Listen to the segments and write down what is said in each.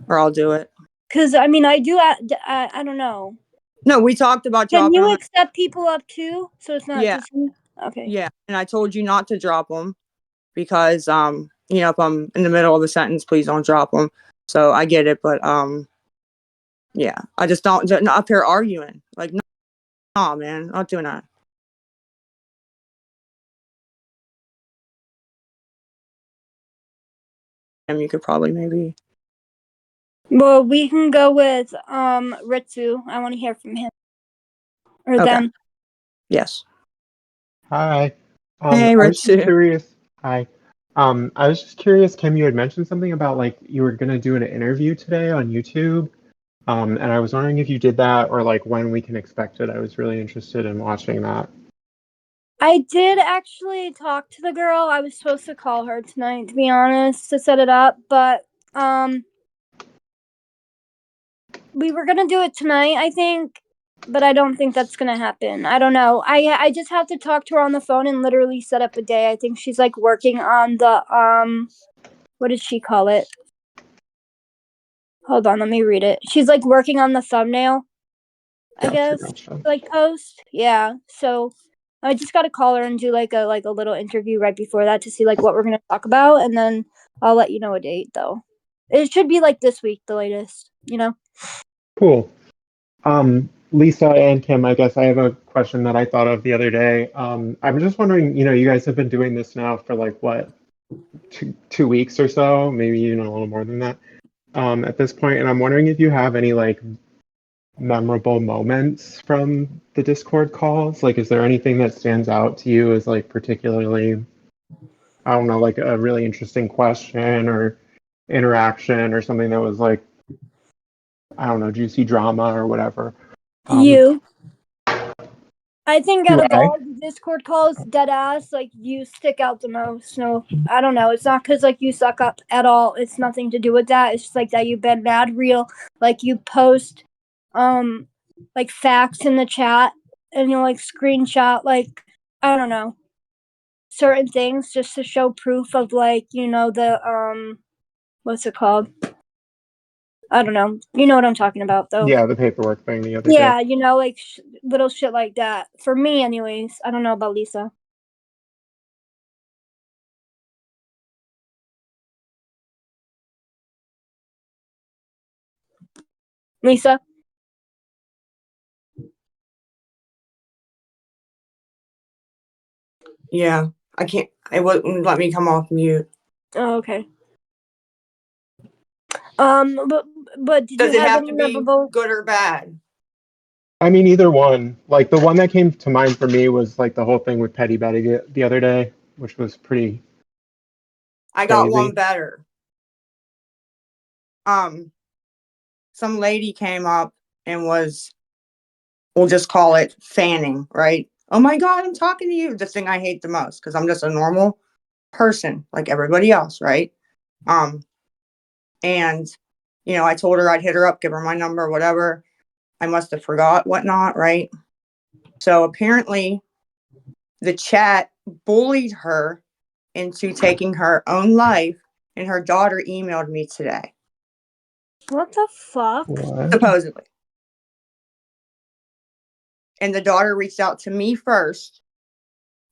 or I'll do it. Because, I mean, I don't know. No, we talked about Can dropping you them. accept people up too? So it's not Yeah. just me? Okay. Yeah, and I told you not to drop them because, if I'm in the middle of a sentence, please don't drop them. So I get it, but yeah, I just don't not up here arguing. Like, no, man, not doing that. And you could probably maybe. Well, we can go with Ritsu. I want to hear from him or them. Yes. Hi. Hey, I was just Ritsu. curious. Hi. I was just curious, Kim, you had mentioned something about like you were gonna do an interview today on YouTube. And I was wondering if you did that or like when we can expect it. I was really interested in watching that. I did actually talk to the girl. I was supposed to call her tonight, to be honest, to set it up, but we were gonna do it tonight, I think, but I don't think that's gonna happen. I don't know. I just have to talk to her on the phone and literally set up a day. I think she's like working on the what did she call it? Hold on, let me read it. She's like working on the thumbnail, I guess. Gotcha. Like post. Yeah. So I just gotta call her and do like a little interview right before that to see like what we're gonna talk about, and then I'll let you know a date though. It should be like this week, the latest, Cool. Lisa and Kim, I guess I have a question that I thought of the other day. I'm just wondering, you guys have been doing this now for like what, two weeks or so, maybe even a little more than that, at this point, and I'm wondering if you have any like memorable moments from the Discord calls. Like, is there anything that stands out to you as like particularly, I don't know, like a really interesting question or interaction or something that was like, I don't know, juicy drama or whatever? You. I think out of I? all the Discord calls, dead ass, like you stick out the most. No, I don't know. It's not because like you suck up at all. It's nothing to do with that. It's just like that you've been mad real. Like you post, like facts in the chat, and you like screenshot like I don't know certain things just to show proof of like the what's it called? I don't know. You know what I'm talking about, though. Yeah, the paperwork thing the other Yeah, day. like little shit like that. For me, anyways. I don't know about Lisa. Lisa? Yeah, I can't. It wouldn't let me come off mute. Oh, okay. But did Does you it have any to be memorable? good or bad? I mean, either one. Like the one that came to mind for me was like the whole thing with Petty Betty the other day, which was pretty I got crazy. one better. Some lady came up and was, we'll just call it fanning, right? Oh my God, I'm talking to you. The thing I hate the most because I'm just a normal person like everybody else, right? And I told her I'd hit her up, give her my number, whatever. I must have forgot, whatnot, right? So apparently the chat bullied her into taking her own life, and her daughter emailed me today. What the fuck? What? Supposedly. And the daughter reached out to me first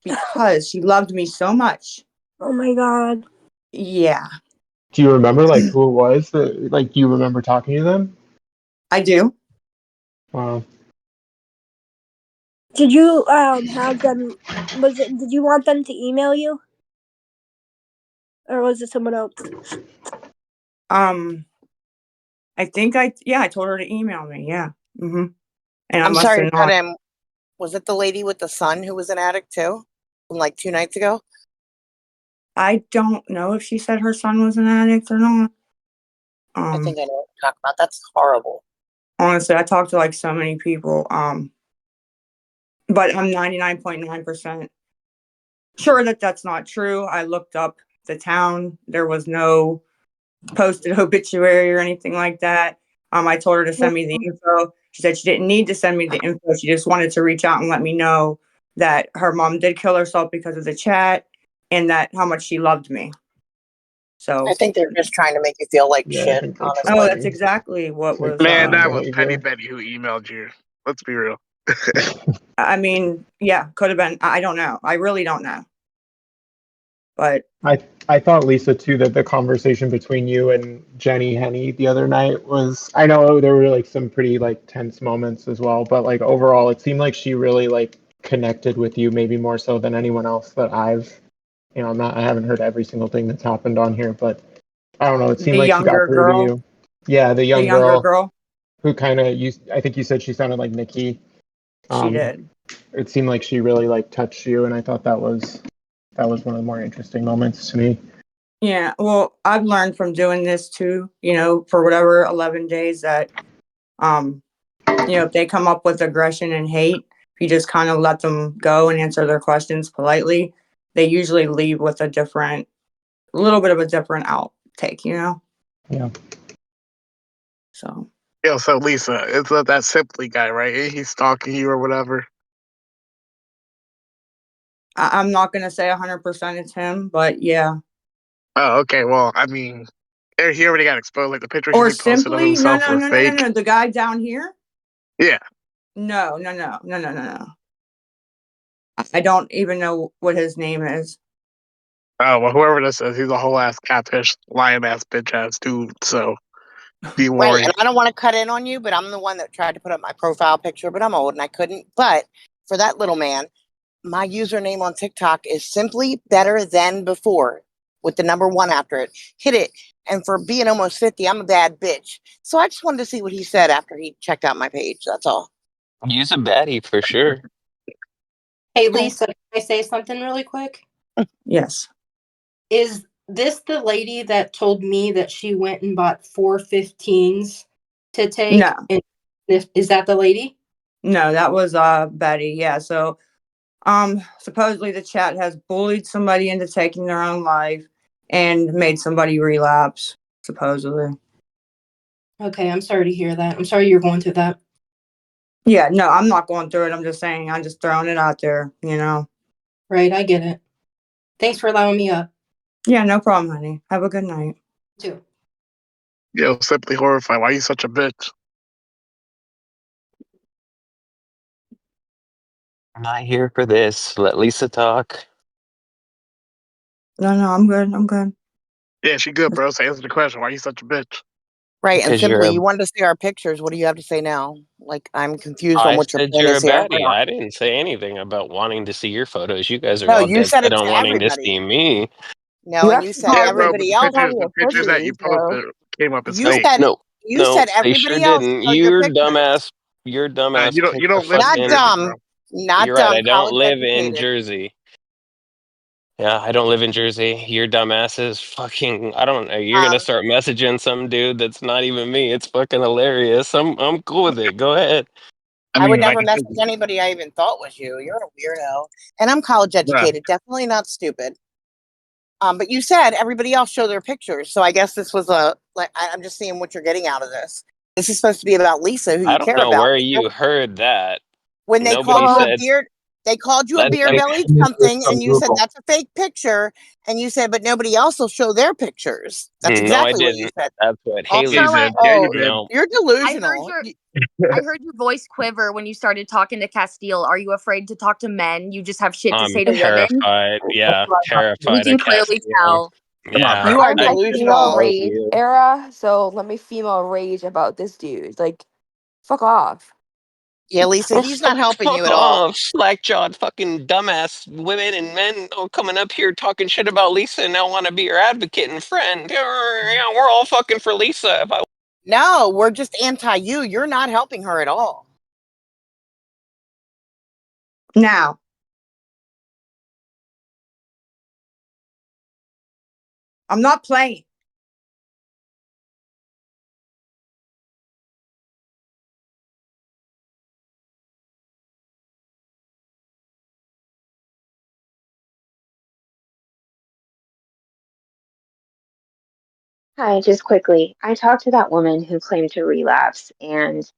because she loved me so much. Oh my God. Yeah. Do you remember like who it was? Like, do you remember talking to them? I do. Wow. Did you have them? Did you want them to email you, or was it someone else? I think I told her to email me. Yeah. Mm-hmm. And I'm sorry, but was it the lady with the son who was an addict too, from like 2 nights ago? I don't know if she said her son was an addict or not. I think I know what you're talking about. That's horrible. Honestly, I talked to like so many people. But I'm 99.9% sure that that's not true. I looked up the town. There was no posted obituary or anything like that. I told her to send me the info. She said she didn't need to send me the info. She just wanted to reach out and let me know that her mom did kill herself because of the chat and that how much she loved me. So, I think they're just trying to make you feel like Yeah, I shit, think they're honestly. oh, trying. that's exactly what Like, was. Man, victim that was Petty behavior. Betty who emailed you. Let's be real. I mean, yeah, could have been. I don't know. I really don't know. But I thought, Lisa, too, that the conversation between you and Jenny Henny the other night was, I know there were like some pretty like tense moments as well, but like overall it seemed like she really like connected with you, maybe more so than anyone else that I've, I haven't heard every single thing that's happened on here, but I don't know, it seemed the like she got younger through to girl, you. Yeah, the the young younger girl girl, who kind of, I think you said she sounded like Nikki. she did. It seemed like she really like touched you, and I thought that was one of the more interesting moments to me. Yeah, well, I've learned from doing this too, for whatever 11 days that, if they come up with aggression and hate, if you just kind of let them go and answer their questions politely, they usually leave with a little bit of a different outtake, Yeah. So, Yo, so Lisa, it's that Simply guy, right? He's stalking you or whatever. I'm not going to say 100% it's him, but yeah. Oh, okay. Well, I mean, he already got exposed. Like the pictures Or he posted of simply, no, himself no, were no, no, no, fake. no. The guy down here? Yeah. No, no, no, no, no, no, no. I don't even know what his name is. Oh, well, whoever this is, he's a whole ass catfish, lion ass, bitch ass dude. So be Right, warned. and I don't want to cut in on you, but I'm the one that tried to put up my profile picture, but I'm old and I couldn't. But for that little man, my username on TikTok is simply better than before with the number 1 after it. Hit it. And for being almost 50, I'm a bad bitch. So I just wanted to see what he said after he checked out my page. That's all. Use a baddie for sure. Hey, Lisa, can I say something really quick? Yes. Is this the lady that told me that she went and bought 4 15s to take? No. And is that the lady? No, that was Betty. Yeah. So supposedly the chat has bullied somebody into taking their own life and made somebody relapse, supposedly. Okay, I'm sorry to hear that. I'm sorry you're going through that. Yeah, no, I'm not going through it. I'm just saying, I'm just throwing it out there, Right, I get it. Thanks for allowing me up. Yeah, no problem, honey. Have a good night. Too. Yo, Simply horrified. Why are you such a bitch? I'm not here for this. Let Lisa talk. No, I'm good. I'm good. Yeah, she good, bro. So answer the question. Why are you such a bitch? Right, and Because you're simply, a you wanted to see our pictures. What do you have to say now? Like, I'm confused on I what your said point you're a is here. baddie. I didn't say anything about wanting to see your photos. You guys are No, all you dead said set it on to wanting to everybody. see me. No, You and you actually said Yeah, called bro, but everybody else. Honey a the pictures that pussy, you so posted came up as You fake. said No, you no, said they sure everybody else didn't. showed your pictures. Your dumbass You picked the don't live in Not fucking. Jersey, bro. dumb, not You're right. I dumb. don't College live in educated. Jersey. Yeah, I don't live in Jersey. Your dumbass is fucking. I don't know. You're gonna Um, start messaging some dude that's not even me. It's fucking hilarious. I'm cool with it. Go ahead. I I would mean, like never I message said, anybody I even thought was you. You're a weirdo, and I'm college bruh. educated. Definitely not stupid. But you said everybody else show their pictures, so I guess this was I'm just seeing what you're getting out of this. This is supposed to be about Lisa, who I you don't care know about. where you heard that. When they called Nobody you a said. beard, they called you a Let's beer get. bellied something, and you said that's a fake picture, and you said, but nobody else will show their pictures. That's No, I exactly what you didn't. said. That's what Also, Yeah, you Haley did. said. Yeah, you oh, did. No. you're I heard delusional. your voice quiver when you started talking to Castile. Are you afraid to talk to men? You just have shit to I'm say to women? terrified. Yeah, We terrified can of clearly Castile. tell. Nah, Yeah, You bro. are I'm I like female delusional. told rage you. era, so let me female rage about this dude. Like, fuck off. Yeah, Lisa, he's not helping Fuck you at all. off, slack-jawed fucking dumbass women and men all coming up here talking shit about Lisa and now want to be your advocate and friend. Yeah, we're all fucking for Lisa. If I No, we're just anti you. You're not helping her at all. Now, I'm not playing. Hi, just quickly. I talked to that woman who claimed to relapse, and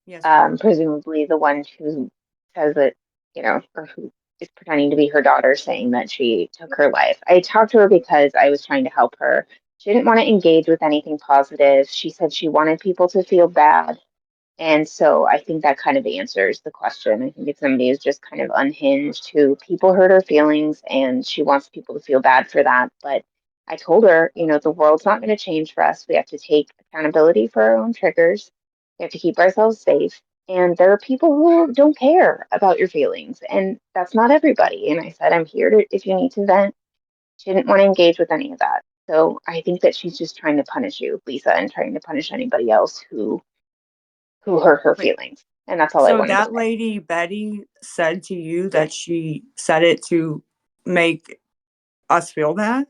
Yes, ma'am. presumably the one who says that, or who is pretending to be her daughter saying that she took her life. I talked to her because I was trying to help her. She didn't want to engage with anything positive. She said she wanted people to feel bad. And so I think that kind of answers the question. I think it's somebody who's just kind of unhinged, who people hurt her feelings and she wants people to feel bad for that. But I told her, the world's not going to change for us. We have to take accountability for our own triggers. We have to keep ourselves safe. And there are people who don't care about your feelings, and that's not everybody. And I said, I'm here to, if you need to vent. She didn't want to engage with any of that. So I think that she's just trying to punish you, Lisa, and trying to punish anybody else who hurt her Wait, feelings. And that's all I so wanted to that say. lady, Betty, said to you Yeah. that she said it to make us feel bad?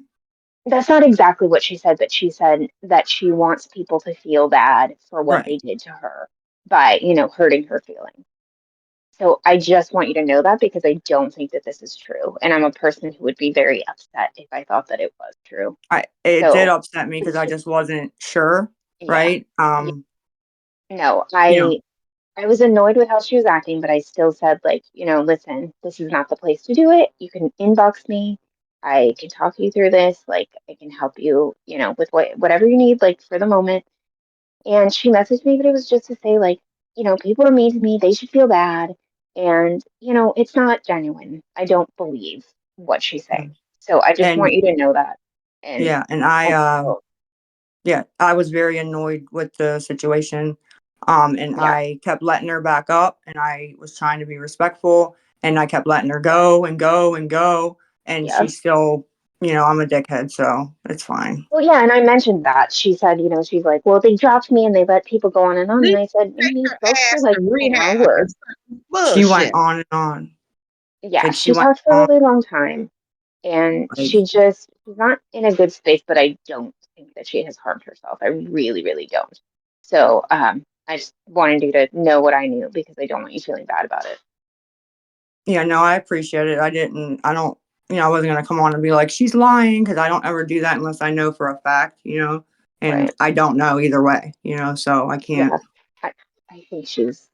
That's not exactly what she said, but she said that she wants people to feel bad for what Right. they did to her by, hurting her feelings. So I just want you to know that, because I don't think that this is true. And I'm a person who would be very upset if I thought that it was true. It did So upset me because I just wasn't sure, yeah, right? yeah. No, You know, I was annoyed with how she was acting, but I still said, like, listen, this is not the place to do it. You can inbox me. I can talk you through this. Like, I can help you, with whatever you need, like, for the moment. And she messaged me, but it was just to say, like, people are mean to me. They should feel bad. And, it's not genuine. I don't believe what she's saying. So I just and want you to know that. And yeah, and oh, yeah, I was very annoyed with the situation. And yeah, I kept letting her back up, and I was trying to be respectful, and I kept letting her go and go and go. And yeah. she still, I'm a dickhead, so it's fine. Well, yeah, and I mentioned that. She said, she's like, well, they dropped me and they let people go on and on. And They I said, take you her spoke for ass like to an rehab or hour. something. She went Bullshit. on and on. Yeah, Like, she she went talked for a on, really long time. And like, she's not in a good space, but I don't think that she has harmed herself. I really, really don't. So I just wanted you to know what I knew, because I don't want you feeling bad about it. yeah, no, I appreciate it. I don't, I wasn't going to come on and be like, she's lying, because I don't ever do that unless I know for a fact, and Right. I don't know either way, so I can't. Yeah. I think she's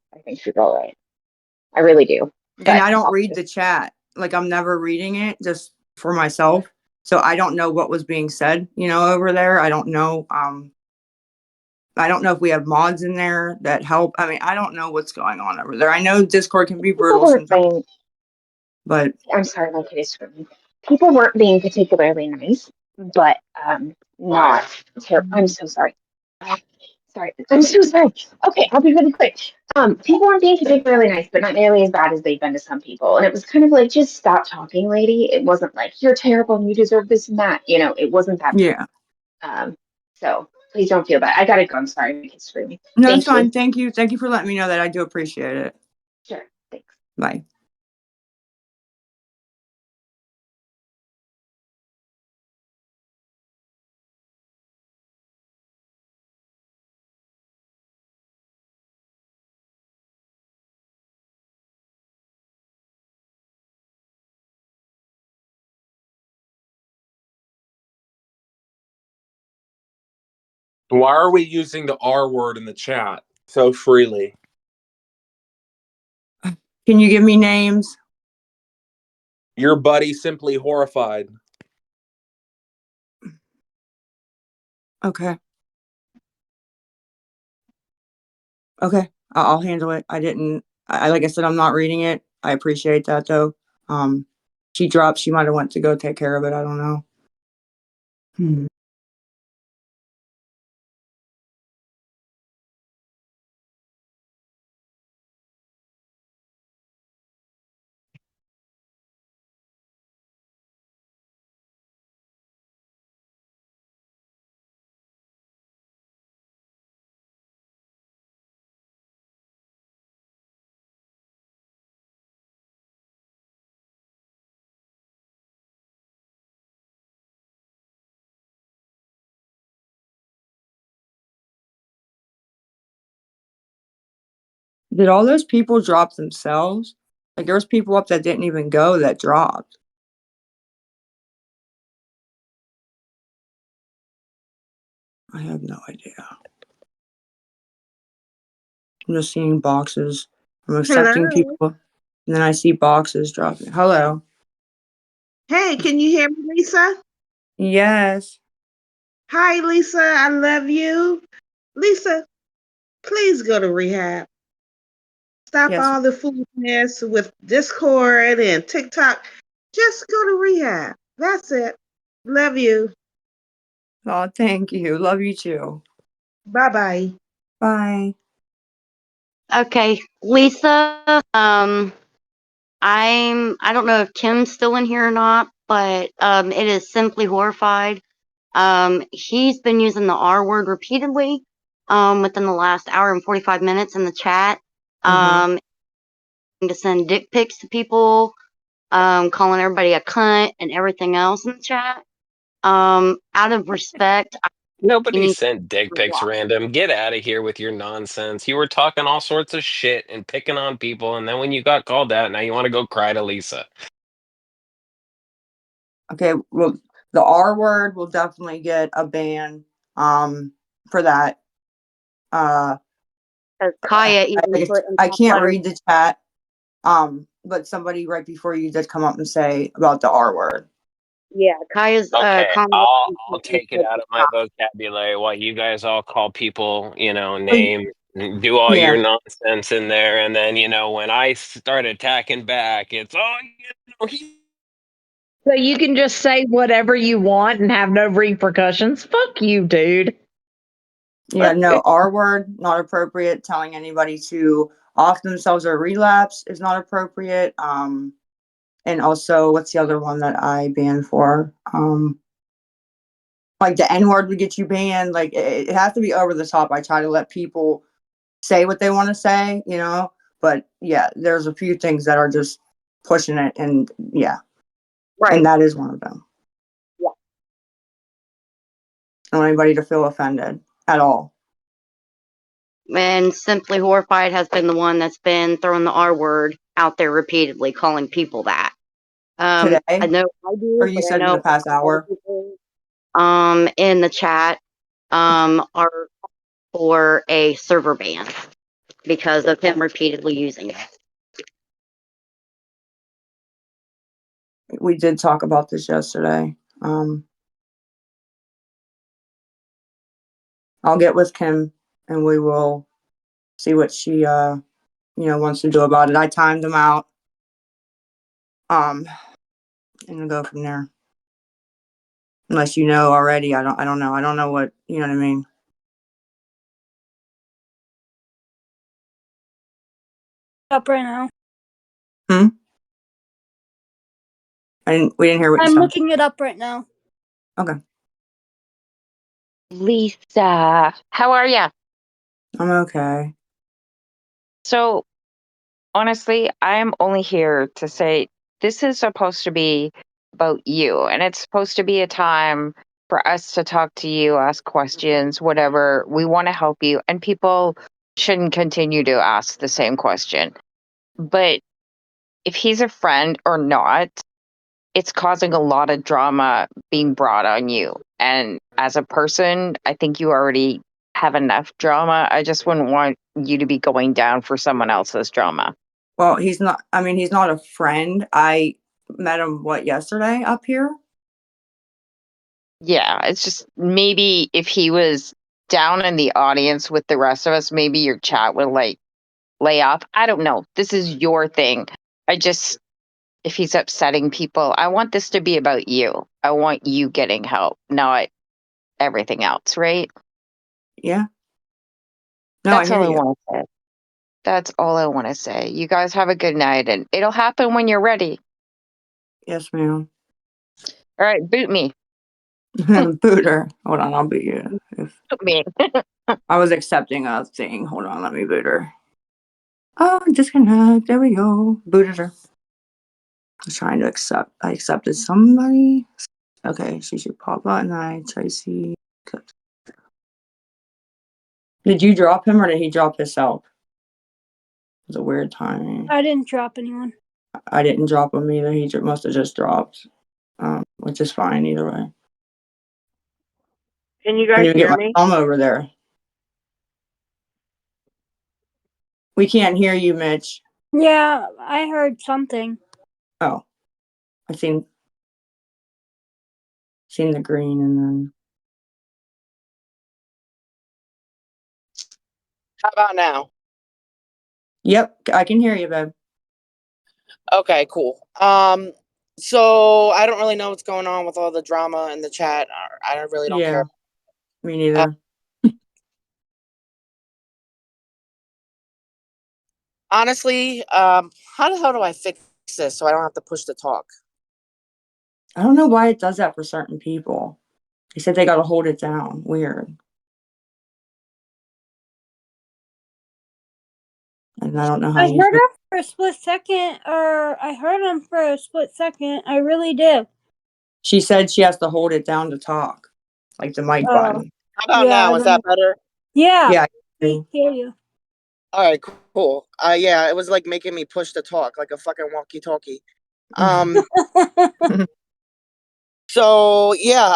all right. I really do. And But I don't I'll read just, the chat. Like, I'm never reading it just for myself. So I don't know what was being said, over there. I don't know. I don't know if we have mods in there that help. I mean, I don't know what's going on over there. I know Discord can be people brutal weren't sometimes, being, but I'm sorry, my kid is screaming. People weren't being particularly nice, but not terrible. I'm so sorry. Sorry, I'm so sorry. Okay, I'll be really quick. People weren't being particularly nice, but not nearly as bad as they've been to some people. And it was kind of like, just stop talking, lady. It wasn't like, you're terrible and you deserve this and that. It wasn't that yeah. bad. So please don't feel bad. I gotta go. I'm sorry, my kid's screaming. No, it's Thank you. fine. Thank you. Thank you for letting me know that. I do appreciate it. Sure. Thanks. Bye. Why are we using the R word in the chat so freely? Can you give me names? Your buddy simply horrified. Okay. Okay. I'll handle it. I didn't, like I said, I'm not reading it. I appreciate that though. She dropped, she might have went to go take care of it. I don't know. Did all those people drop themselves? Like, there was people up that didn't even go that dropped. I have no idea. I'm just seeing boxes. I'm accepting Hello. people, and then I see boxes dropping. Hello. Hey, can you hear me, Lisa? Yes. Hi, Lisa. I love you. Lisa, please go to rehab. Stop Yes. all the foolishness with Discord and TikTok. Just go to rehab. That's it. Love you. Oh, thank you. Love you too. Bye-bye. Bye. Okay, Lisa. I don't know if Tim's still in here or not, but it is Simply Horrified. He's been using the R word repeatedly within the last hour and 45 minutes in the chat. To send dick pics to people, calling everybody a cunt and everything else in the chat. Out of respect, Nobody need sent dick to pics block. random. Get out of here with your nonsense. You were talking all sorts of shit and picking on people, and then when you got called out, now you want to go cry to Lisa. Okay, well, the R word will definitely get a ban for that. Kaya even put in I top can't line. read the chat. But somebody right before you did come up and say about the R word. Yeah, Kaya's Okay, comment. I'll take it out of my vocabulary while you guys all call people, name, and do all Yeah. your nonsense in there, and then when I start attacking back, it's he. So you can just say whatever you want and have no repercussions. Fuck you, dude. Yeah, no, R word, not appropriate. Telling anybody to off themselves or relapse is not appropriate. And also, what's the other one that I banned for? Like the N word would get you banned. Like it has to be over the top. I try to let people say what they want to say, but yeah, there's a few things that are just pushing it, and yeah, Right. and that is one of them. Yeah. I don't want anybody to feel offended at all. And Simply Horrified has been the one that's been throwing the R word out there repeatedly, calling people that. Today, I know I do, or you but I said in know the past hour? people, in the chat, are for a server ban because of him repeatedly using it. We did talk about this yesterday. I'll get with Kim and we will see what she wants to do about it. I timed them out. And we'll go from there. Unless you know already. I don't know. I don't know what you know what I mean. Up right now. We didn't hear what you I'm said. looking it up right now. Okay. Lisa, how are ya? I'm okay. So, honestly, I'm only here to say this is supposed to be about you, and it's supposed to be a time for us to talk to you, ask questions, whatever. We want to help you, and people shouldn't continue to ask the same question. But if he's a friend or not, it's causing a lot of drama being brought on you. And as a person, I think you already have enough drama. I just wouldn't want you to be going down for someone else's drama. Well, he's not a friend. I met him yesterday up here? Yeah, it's just maybe if he was down in the audience with the rest of us, maybe your chat would lay off. I don't know. This is your thing. If he's upsetting people, I want this to be about you. I want you getting help, not everything else, right? Yeah. No, That's I all hear I you. want to say. That's all I want to say. You guys have a good night, and it'll happen when you're ready. Yes, ma'am. All right, boot me. Boot her. Hold on, I'll boot you. Boot me. I was accepting a thing. Hold on, let me boot her. Oh, disconnect. There we go. Booted her. I was trying to accept. I accepted somebody. Okay, she should pop out, and I Tracy. Did you drop him or did he drop himself? It was a weird timing. I didn't drop anyone. I didn't drop him either. He must have just dropped, which is fine either way. Can you Can't guys even hear get me? my thumb over there. We can't hear you, Mitch. Yeah, I heard something. Oh, I seen the green and then How about now? Yep, I can hear you, babe. Okay, cool. So I don't really know what's going on with all the drama in the chat. I really don't Yeah, care. me neither. Honestly, how the hell do I fix this so I don't have to push the talk? I don't know why it does that for certain people. They said they got to hold it down. Weird. And I don't know how I you heard feel. him for a split second, or I heard him for a split second. I really did. She said she has to hold it down to talk, like the mic Oh, button. How about yeah. now? Is that better? Yeah. Yeah. I hear you. All right, cool. Yeah, it was like making me push the talk like a fucking walkie-talkie. So yeah,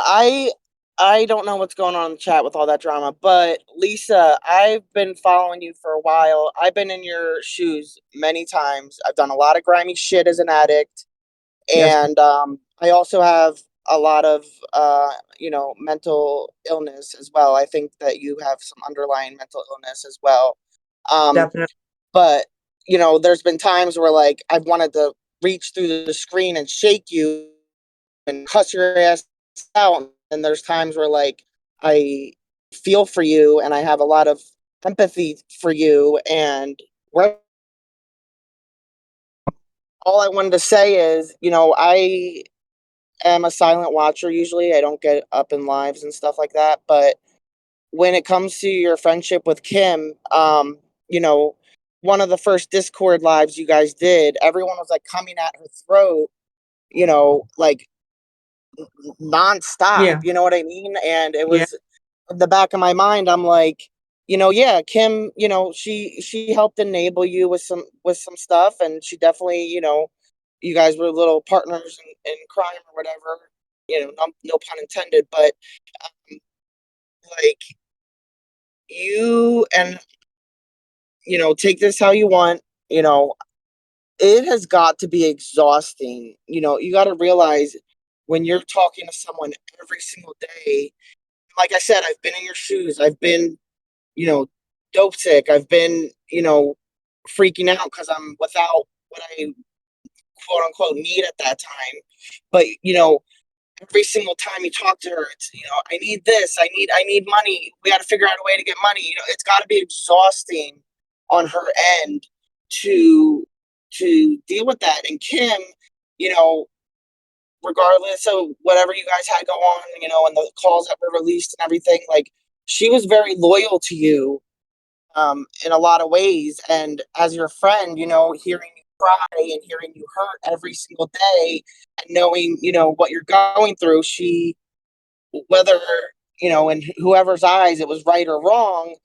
I don't know what's going on in the chat with all that drama, but Lisa, I've been following you for a while. I've been in your shoes many times. I've done a lot of grimy shit as an addict, Yes. and I also have a lot of mental illness as well. I think that you have some underlying mental illness as well. Definitely. But there's been times where like I've wanted to reach through the screen and shake you and cuss your ass out. And there's times where like I feel for you and I have a lot of empathy for you. And all I wanted to say is, I am a silent watcher usually. I don't get up in lives and stuff like that. But when it comes to your friendship with Kim, one of the first Discord lives you guys did, everyone was like coming at her throat, like nonstop. Yeah. You know what I mean? And it Yeah. was in the back of my mind. I'm like, yeah, Kim. She helped enable you with some stuff, and she definitely, you guys were little partners in crime or whatever. No pun intended, but like you and take this how you want. It has got to be exhausting. You got to realize when you're talking to someone every single day. Like I said, I've been in your shoes. I've been, dope sick. I've been, freaking out because I'm without what I quote unquote need at that time. But, every single time you talk to her, it's, I need this, I need money. We got to figure out a way to get money. It's got to be exhausting on her end to deal with that. And Kim, you know, regardless of whatever you guys had go on, and the calls that were released and everything, like she was very loyal to you in a lot of ways. And as your friend, hearing you cry and hearing you hurt every single day and knowing, what you're going through, she, whether, in whoever's eyes it was right or wrong,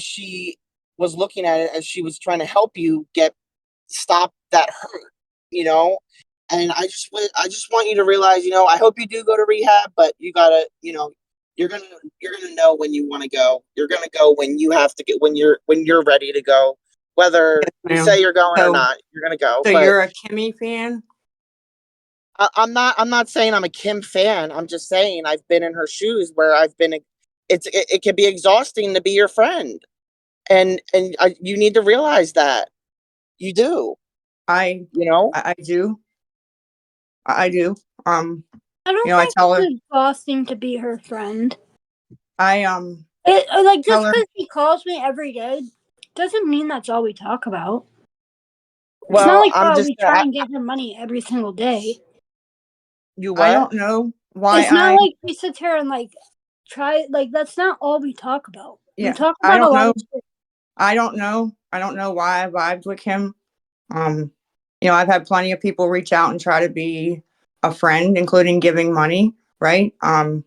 she was looking at it as she was trying to help you stop that hurt, you know? And I just want you to realize, I hope you do go to rehab, but you gotta, you're gonna know when you want to go. You're gonna go when you have to get when you're ready to go. Whether you Ma'am. say you're going or So, not, you're gonna go. so But you're a Kimmy fan? I'm not saying I'm a Kim fan. I'm just saying I've been in her shoes where I've been. It can be exhausting to be your friend, and you need to realize that you do. I do. I do. I don't I think tell her. it's exhausting to be her friend. I Like tell just her. because she calls me every day doesn't mean that's all we talk about. It's not Well, like I'm just we try and get her money every single day. you I what? don't know why It's not like we sit here and like try like that's not all we talk about. We Yeah. talk I about a don't lot know. of shit. I don't know. I don't know why I vibed with him. I've had plenty of people reach out and try to be a friend, including giving money, right? I'm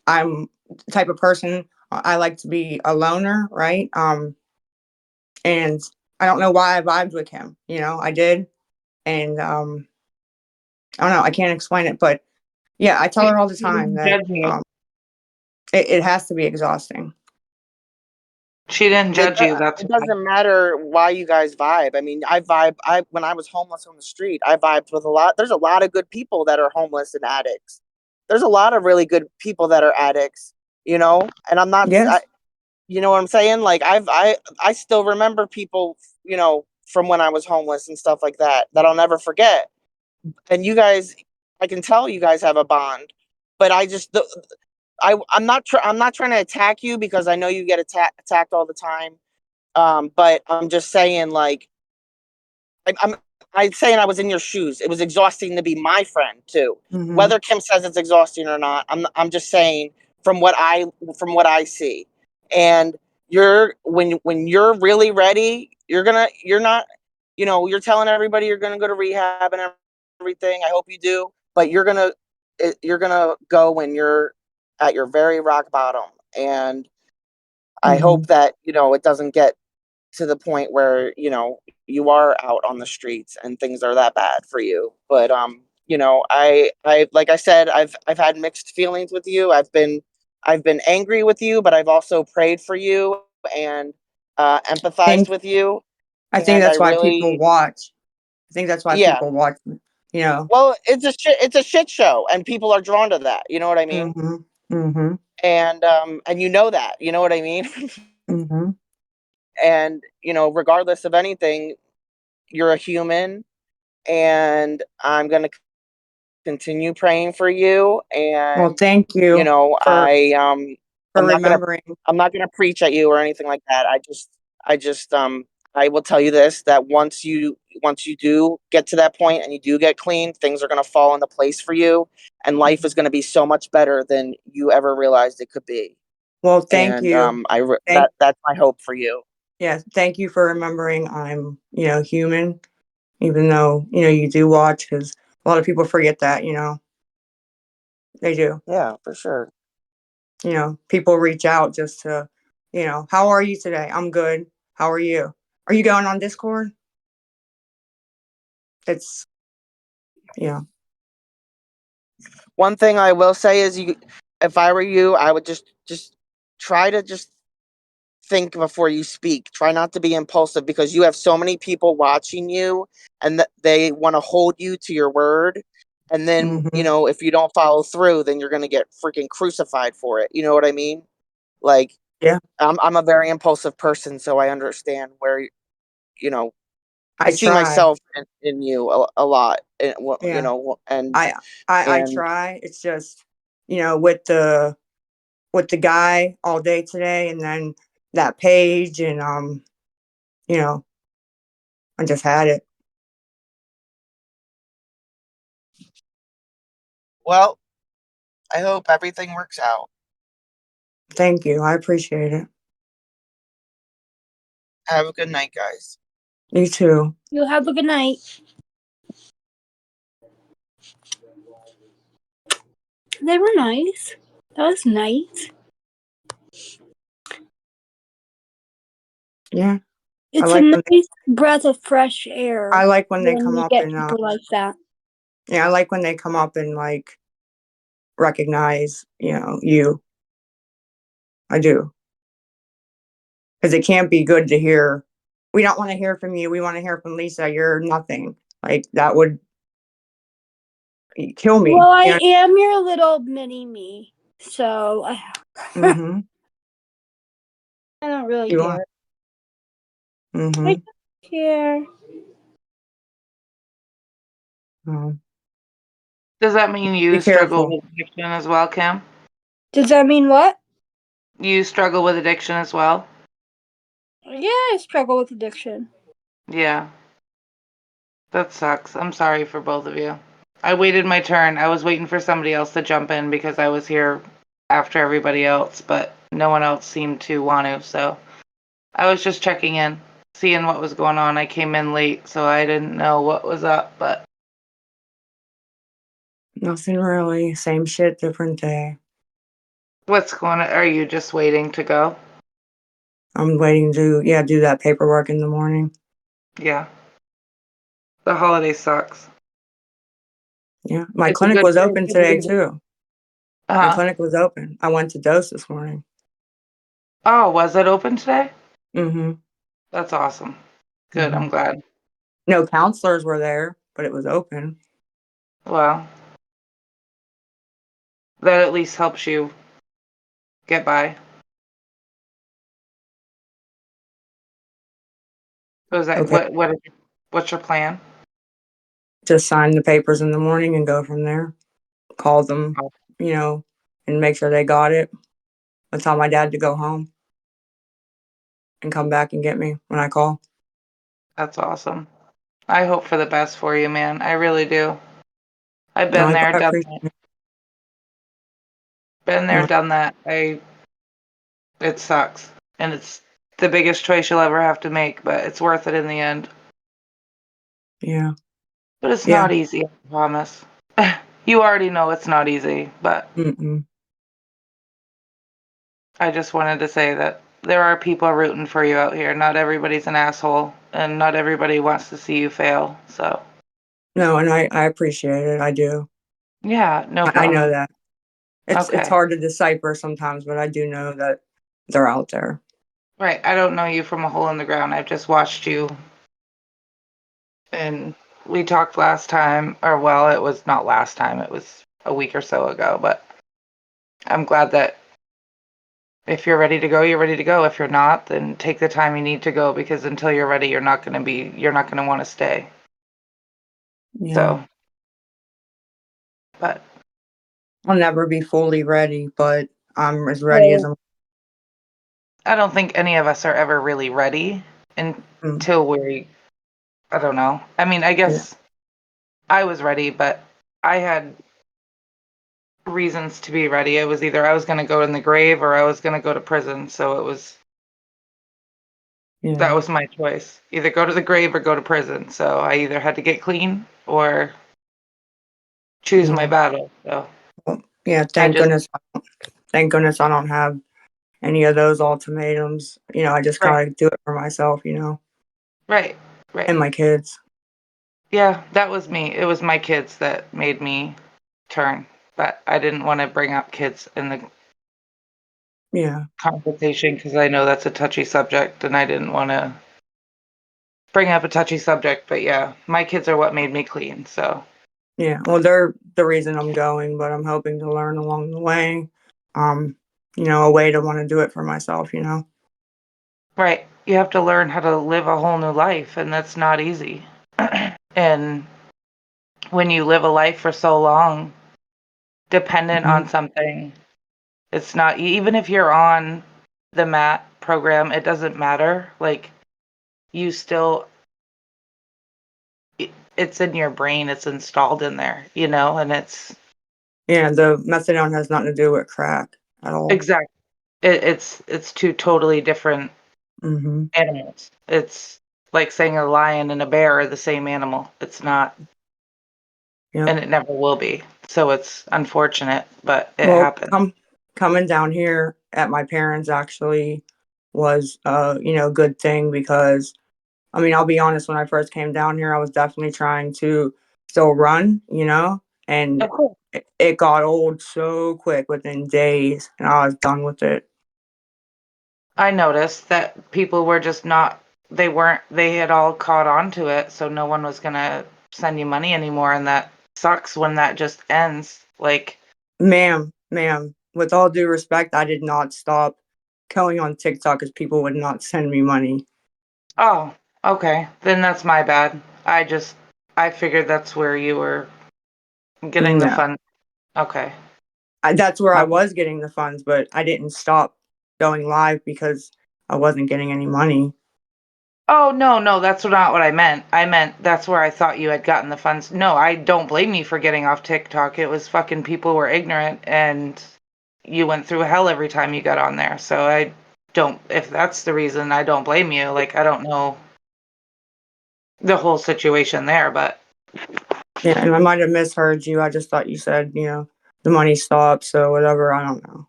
the type of person I like to be a loner, right? And I don't know why I vibed with him. I did. And I don't know, I can't explain it, but yeah, I tell her all the She time didn't that judge you. it has to be exhausting. She didn't judge you. That's It why. doesn't matter why you guys vibe. I mean, I when I was homeless on the street, I vibed with a lot. There's a lot of good people that are homeless and addicts. There's a lot of really good people that are addicts, and I'm not. Yes. You know what I'm saying? Like I still remember people, you know, from when I was homeless and stuff like that I'll never forget. And you guys, I can tell you guys have a bond, but I'm not trying to attack you because I know you get attacked all the time. But I'm just saying, like, I'm saying I was in your shoes. It was exhausting to be my friend too. Mm-hmm. Whether Kim says it's exhausting or not, I'm just saying from what I see. And when you're really ready, you're not, you know, you're telling everybody you're gonna go to rehab and everything. I hope you do, but you're gonna go when you're at your very rock bottom. And I Mm-hmm. hope that, you know, it doesn't get to the point where, you know, you are out on the streets and things are that bad for you. But you know, I like I said, I've had mixed feelings with you. I've been angry with you, but I've also prayed for you and empathized think with you. I think And I that's why people really, watch. I think that's why yeah. people watch. You know. Well, it's a shit show and people are drawn to that. You know what I mean? Mm-hmm. Mm-hmm. And you know that, you know what I mean? Mm-hmm. And, you know, regardless of anything, you're a human, and I'm going to continue praying for you. Well, And, thank you you know, for remembering. I'm not going to preach at you or anything like that. I just, I will tell you this, that once you do get to that point and you do get clean, things are going to fall into place for you, and life is going to be so much better than you ever realized it could be. Well, thank And, you. Thank that's my hope for you. yeah, thank you for remembering I'm, you know, human, even though, you know, you do watch, because a lot of people forget that, you know, they do. Yeah, for sure. You know, people reach out just to, you know, how are you today? I'm good. How are you? Are you going on Discord? It's, you know, One thing I will say is, if I were you, I would just try to just think before you speak. Try not to be impulsive, because you have so many people watching you, and that they want to hold you to your word. And then, you mm-hmm. know, if you don't follow through, then you're going to get freaking crucified for it. You know what I mean? Like, Yeah, I'm a very impulsive person, so I understand where, you know, I I see try. myself in you a lot, and, you Yeah, know, I, I and try. It's just, you know, with the guy all day today and then that page and, you know, I just had it. well, I hope everything works out. Thank you. I appreciate it. Have a good night, guys. You too. You have a good night. They were nice. That was nice. Yeah. It's I a like when nice breath of fresh air I like when they when come you up get and people like that. yeah, I like when they come up and like recognize, you know, you. I do. Because it can't be good to hear. We don't want to hear from you. We want to hear from Lisa. You're nothing. Like that would kill me. Well, I You know? am your little mini me, so I Mm-hmm. don't really You are. care. Mm-hmm. I don't care. Oh. Does that mean you Be struggle careful. with addiction as well, Kim? Does that mean what? You struggle with addiction as well? Yeah, I struggle with addiction. Yeah. That sucks. I'm sorry for both of you. I waited my turn. I was waiting for somebody else to jump in because I was here after everybody else, but no one else seemed to want to, so I was just checking in, seeing what was going on. I came in late, so I didn't know what was up, but Nothing really. Same shit, different day. what's going on? Are you just waiting to go? I'm waiting to do that paperwork in the morning. Yeah. The holiday sucks. Yeah. My It's a clinic good was thing. open today too. My Uh-huh. clinic was open. I went to dose this morning. Oh, was it open today? Mm-hmm. That's awesome. Good, Mm-hmm. I'm glad. No counselors were there, but it was open. Well, that at least helps you get by. Was that Okay. what's your plan? Just sign the papers in the morning and go from there. Call them, and make sure they got it. I'll tell my dad to go home and come back and get me when I call. That's awesome. I hope for the best for you, man. I really do. I've No, been I there, done appreciate that. it. Been there, No, done that. It sucks. And it's the biggest choice you'll ever have to make, but it's worth it in the end. yeah. But it's Yeah. not easy, I promise. You already know it's not easy, but Mm-mm. I just wanted to say that there are people rooting for you out here. Not everybody's an asshole, and not everybody wants to see you fail. So, No, and I appreciate it. I do. yeah, no I know problem. that. It's Okay. hard to decipher sometimes, but I do know that they're out there. Right. I don't know you from a hole in the ground. I've just watched you, and we talked last time, or well, it was not last time, it was a week or so ago, but I'm glad that if you're ready to go, you're ready to go. If you're not, then take the time you need to go because until you're ready, you're not going to want to stay. Yeah. So, but I'll never be fully ready, but I'm as ready as I'm. I don't think any of us are ever really ready until I don't know. I mean, I Yeah. guess I was ready, but I had reasons to be ready. It was either I was going to go in the grave or I was going to go to prison. So that Yeah. was my choice. Either go to the grave or go to prison. So I either had to get clean or choose my Yeah. battle. So Well, yeah. I just Thank goodness I don't have any of those ultimatums. I just right, kind of do it for myself, right, and right. my kids. Yeah, that was me. It was my kids that made me turn, but I didn't want to bring up kids in the Yeah. conversation because I know that's a touchy subject and I didn't want to bring up a touchy subject. But yeah, my kids are what made me clean. So, Yeah. Well, they're the reason I'm going, but I'm hoping to learn along the way. Um, a way to want to do it for myself. right. You have to learn how to live a whole new life, and that's not easy. And when you live a life for so long, dependent Mhm. on something, it's not, even if you're on the MAT program, it doesn't matter. Like, you still, it's in your brain, it's installed in there, and it's Yeah. The methadone has nothing to do with crack at all. exact. It's two totally different Mm-hmm. animals. It's like saying a lion and a bear are the same animal. It's not, Yep. and it never will be. So it's unfortunate, but it Well, happens. coming down here at my parents actually was good thing because I'll be honest, when I first came down here, I was definitely trying to still run, and Of course. it got old so quick within days, and I was done with it. I noticed that people were just not, they had all caught on to it, so no one was going to send you money anymore. And that sucks when that just ends. Like, Ma'am, with all due respect, I did not stop going on TikTok because people would not send me money. oh, okay. Then that's my bad. I figured that's where you were getting the No, fun. Okay. that's where I My- was getting the funds, but I didn't stop going live because I wasn't getting any money. Oh, no, no, that's not what I meant. I meant that's where I thought you had gotten the funds. No, I don't blame you for getting off TikTok. It was fucking people were ignorant and you went through hell every time you got on there. So I don't, if that's the reason, I don't blame you. Like, I don't know the whole situation there, but Yeah, and I might have misheard you. I just thought you said, the money stopped, so whatever. I don't know.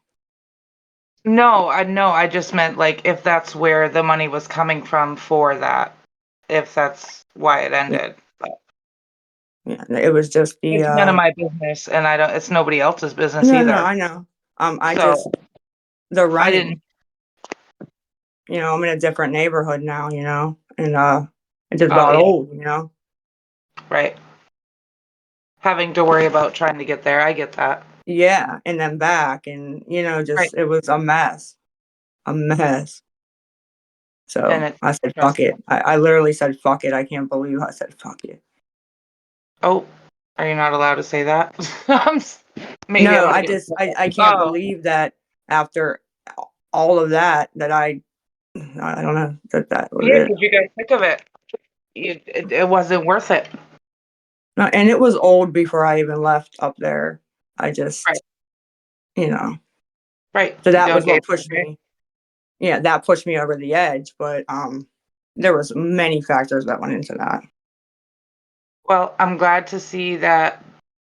no, I just meant like if that's where the money was coming from for that, if that's why it Yeah, ended. But yeah. It was just the it's none of my business and I don't, it's nobody else's business no, either. I know. I So just the I didn't, running. I'm in a different neighborhood now. And it just oh got yeah, old. right. Having to worry about trying to get there. I get that. Yeah, and then back, and Right. just it was a mess, a mess. And So it's I said, fuck it. stressful. I literally said, fuck it. I can't believe I said, fuck it. Oh, are you not allowed to say that? Maybe I'm No, gonna get in trouble. I can't Oh, believe that after all of that, that I don't know, that was yeah, it. because you got sick of it. It wasn't worth it. No, and it was old before I even left up there. I Right. just, you know, Right. so that Don't was what get pushed okay. me. Yeah, that pushed me over the edge. But there was many factors that went into that. Well, I'm glad to see that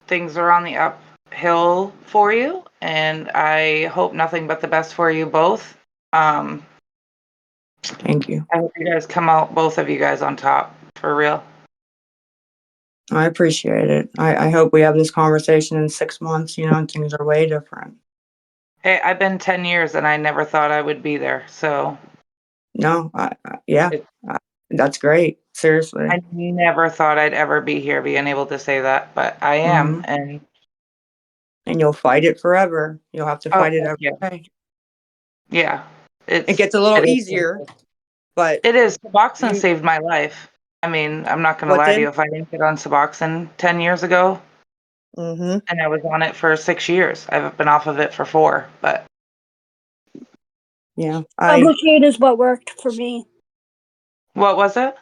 things are on the uphill for you, and I hope nothing but the best for you both. Thank you. I hope you guys come out, both of you guys, on top for real. I appreciate it. I hope we have this conversation in 6 months, and things are way different. Hey, I've been 10 years and I never thought I would be there. So No, yeah, that's great. Seriously. I never thought I'd ever be here being able to say that, but I am. Hmm. And you'll fight it forever. You'll have to oh, fight it heck every yeah. day. Yeah. It It gets a little is. easier, but It is. Suboxone you saved my life. I mean, I'm not going to what lie to did? you. If I didn't get on Suboxone 10 years ago, Mm-hmm. and I was on it for 6 years, I've been off of it for 4. But Yeah, Sublocade is what worked for me. what was it?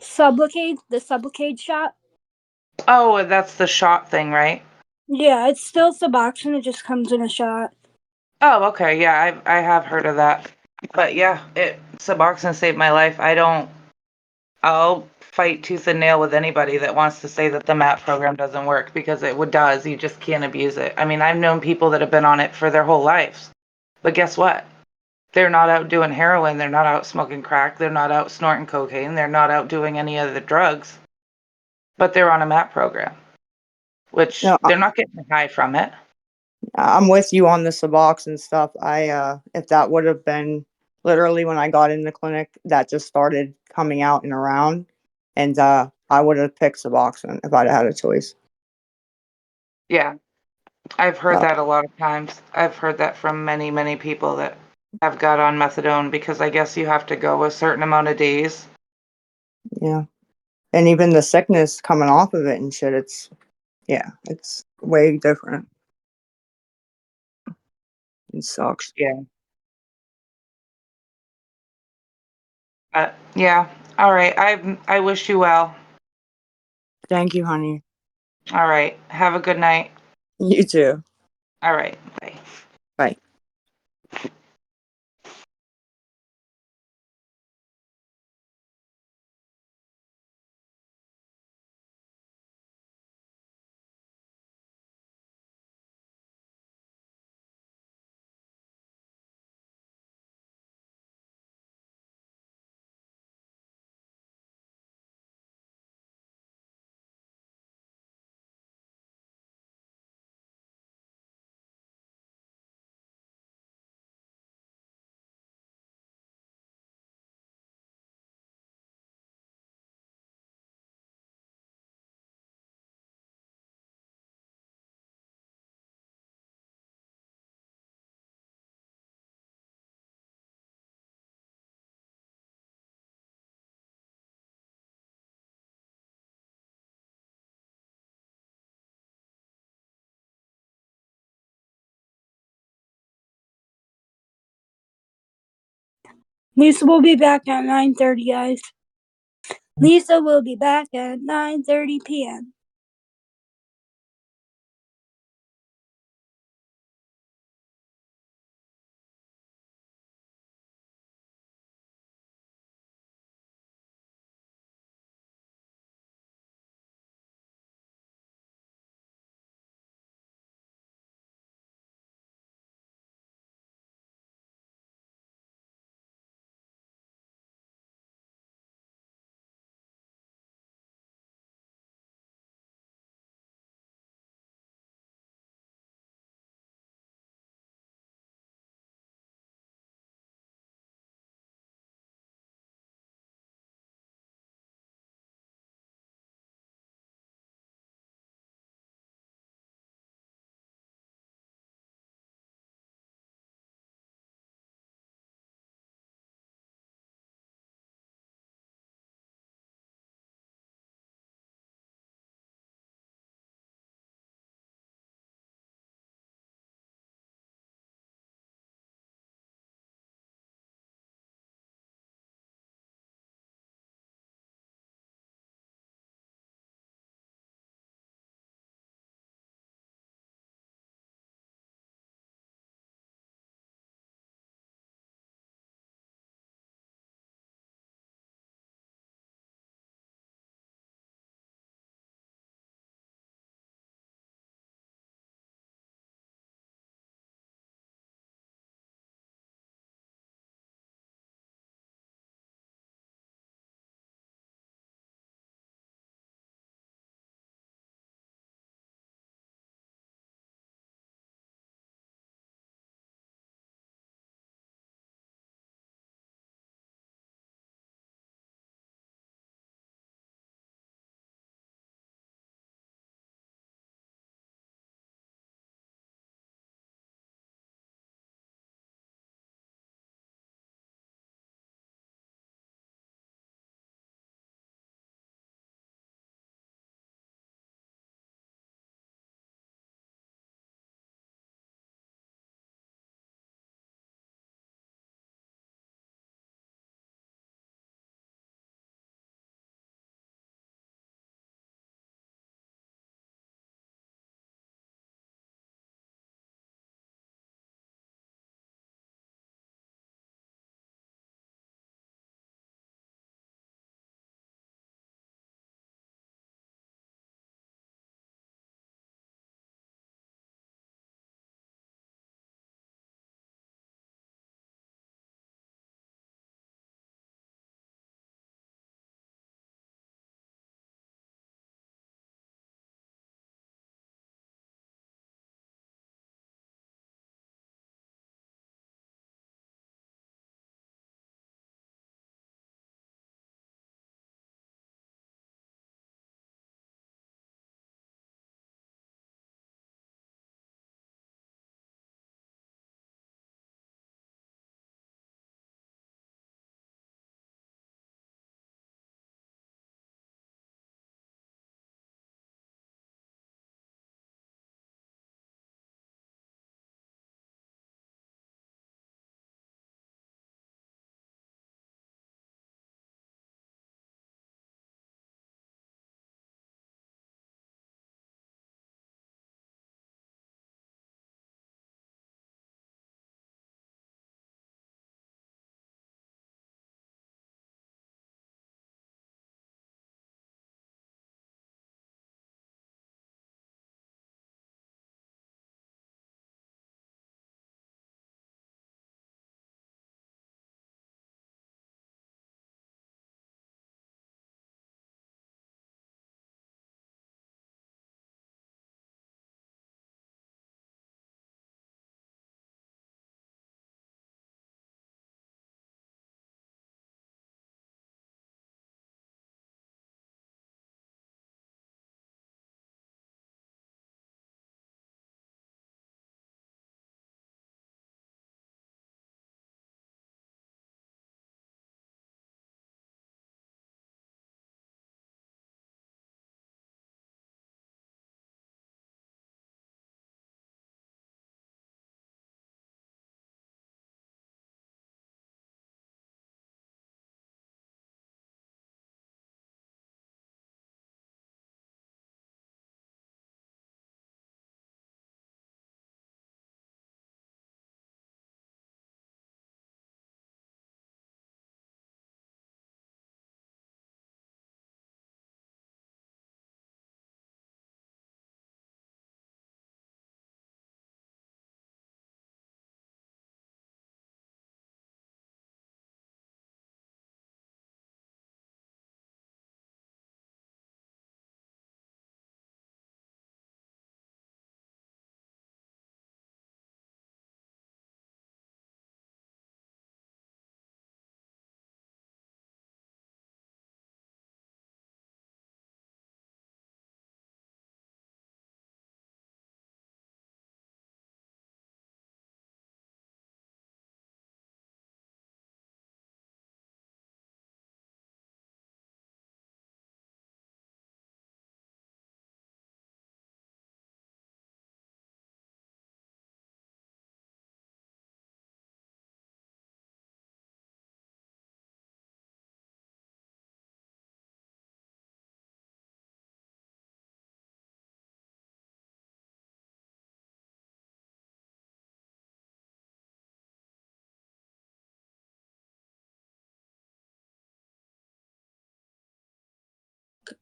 Sublocade, the Sublocade shot. Oh, that's the shot thing, right? Yeah, it's still Suboxone. It just comes in a shot. Oh, okay. Yeah, I have heard of that. But yeah, Suboxone saved my life. I'll fight tooth and nail with anybody that wants to say that the MAP program doesn't work, because it does. You just can't abuse it. I mean, I've known people that have been on it for their whole lives. But guess what? They're not out doing heroin. They're not out smoking crack. They're not out snorting cocaine. They're not out doing any other drugs. But they're on a MAP program, which no, they're not getting high from it. I'm with you on the Suboxone stuff. If that would have been literally when I got in the clinic, that just started coming out and around, and I would have picked Suboxone if I'd had a choice. Yeah, I've heard So that a lot of times. I've heard that from many, many people that have got on methadone, because I guess you have to go a certain amount of days. yeah, and even the sickness coming off of it and shit, it's way different. It sucks. Yeah. Yeah. All right. I wish you well. Thank you, honey. All right. Have a good night. You too. All right. Bye. Bye. Lisa will be back at 9:30, guys. Lisa will be back at 9:30 p.m.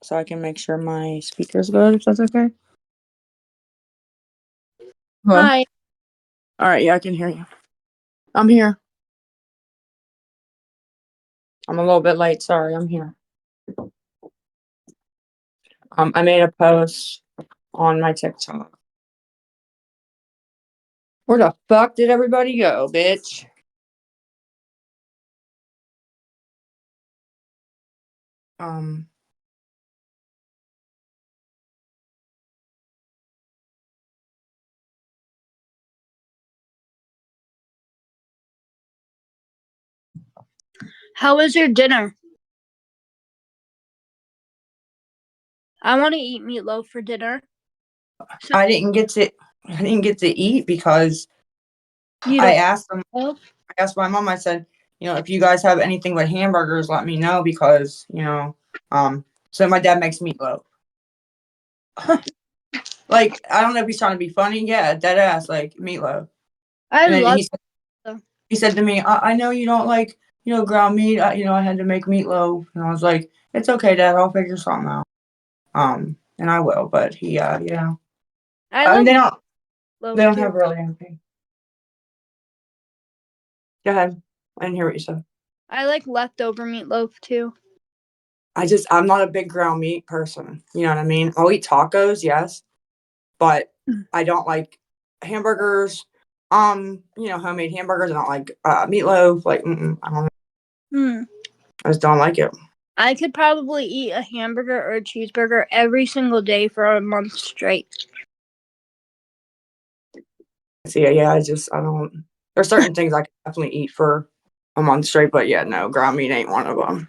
so I can make sure my speaker's good, if that's okay. Hello? Hi. All right, yeah, I can hear you. I'm here. I'm a little bit late. Sorry, I'm here. I made a post on my TikTok. Where the fuck did everybody go, bitch? How was your dinner? I want to eat meatloaf for dinner. I didn't get to eat because You I don't asked them. I asked my mom. I said, if you guys have anything but hamburgers, let me know because So my dad makes meatloaf. Like, I don't know if he's trying to be funny. Yeah, dead ass, like meatloaf. I And then love he said to me, I know you don't like, ground meat. I had to make meatloaf. And I was like, it's okay, Dad. I'll figure something out. And I will. But he, yeah. I mean, they don't have really anything. Go ahead. I didn't hear what you said. I like leftover meatloaf too. I'm not a big ground meat person. You know what I mean? I'll eat tacos, yes, but I don't like hamburgers. Homemade hamburgers. I don't like meatloaf. Like, I don't know. I just don't like it. I could probably eat a hamburger or a cheeseburger every single day for a month straight. So yeah, I don't. There's certain things I can definitely eat for a month straight, but yeah, no, ground meat ain't one of them.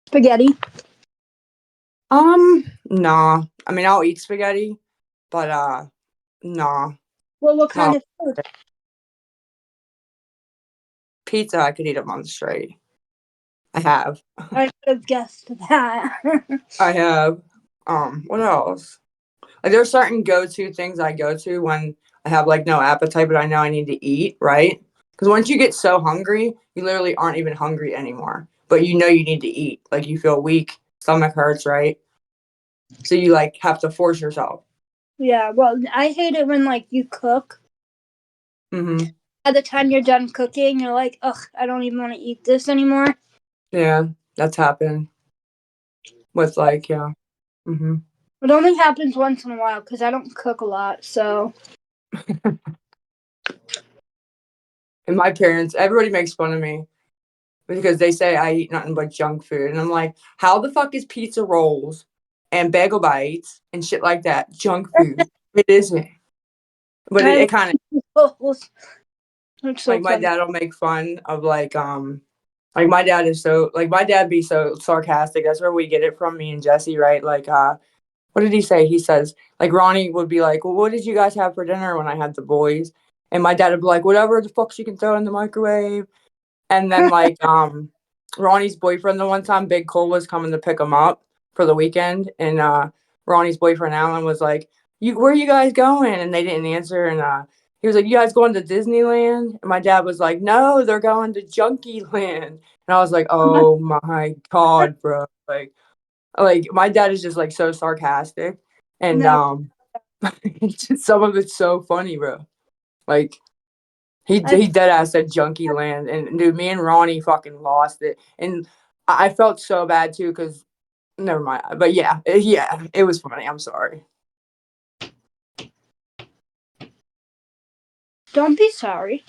Spaghetti? Nah. I mean, I'll eat spaghetti, but nah. Well, what kind of food? Pizza, I could eat a month straight. I have. I could have guessed that. I have. What else? Like, there's certain go-to things I go to when I have like no appetite, but I know I need to eat, right? Because once you get so hungry, you literally aren't even hungry anymore. But you know you need to eat. Like, you feel weak, stomach hurts, right? So you like have to force yourself. Yeah, well, I hate it when like you cook. Mm-hmm. By the time you're done cooking, you're like, ugh, I don't even want to eat this anymore. Yeah, that's happened. With like, yeah. Mm-hmm. It only happens once in a while because I don't cook a lot, so. And my parents, everybody makes fun of me because they say I eat nothing but junk food. And I'm like, how the fuck is pizza rolls and bagel bites and shit like that junk food? It isn't. But it kind of, That's so like, my funny. dad will make fun of like my dad be so sarcastic. That's where we get it from, me and Jesse, right? Like, what did he say? He says, like, Ronnie would be like, well, what did you guys have for dinner when I had the boys? And my dad would be like, whatever the fuck she can throw in the microwave. And then like Ronnie's boyfriend, the one time Big Cole was coming to pick him up for the weekend, and Ronnie's boyfriend Alan was like, where are you guys going? And they didn't answer, and he was like, you guys going to Disneyland? And my dad was like, no, they're going to Junkie Land. And I was like, oh my God, bro. Like my dad is just like so sarcastic, and some of it's so funny, bro. Like, he dead ass said Junkie Land, and dude, me and Ronnie fucking lost it, and I felt so bad too, because never mind. But yeah, it was funny. I'm sorry. Don't be sorry.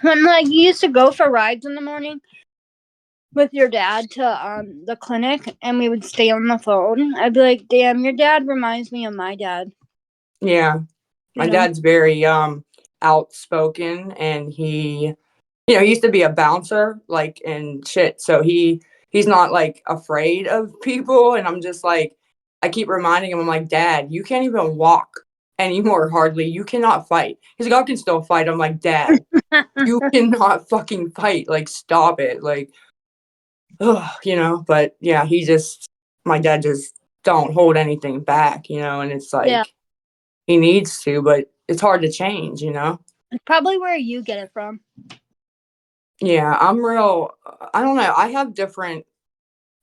When like you used to go for rides in the morning with your dad to the clinic, and we would stay on the phone, I'd be like, damn, your dad reminds me of my dad. Yeah, my dad's very outspoken, and he used to be a bouncer, like, and shit. So he's not like afraid of people, and I'm just like, I keep reminding him, I'm like, Dad, you can't even walk anymore, hardly. You cannot fight. He's like, I can still fight. I'm like, Dad, you cannot fucking fight. Like, stop it. Like, but yeah, my dad just don't hold anything back, and it's like, he needs to, but it's hard to change. It's probably where you get it from. Yeah, I'm real. I don't know. I have different,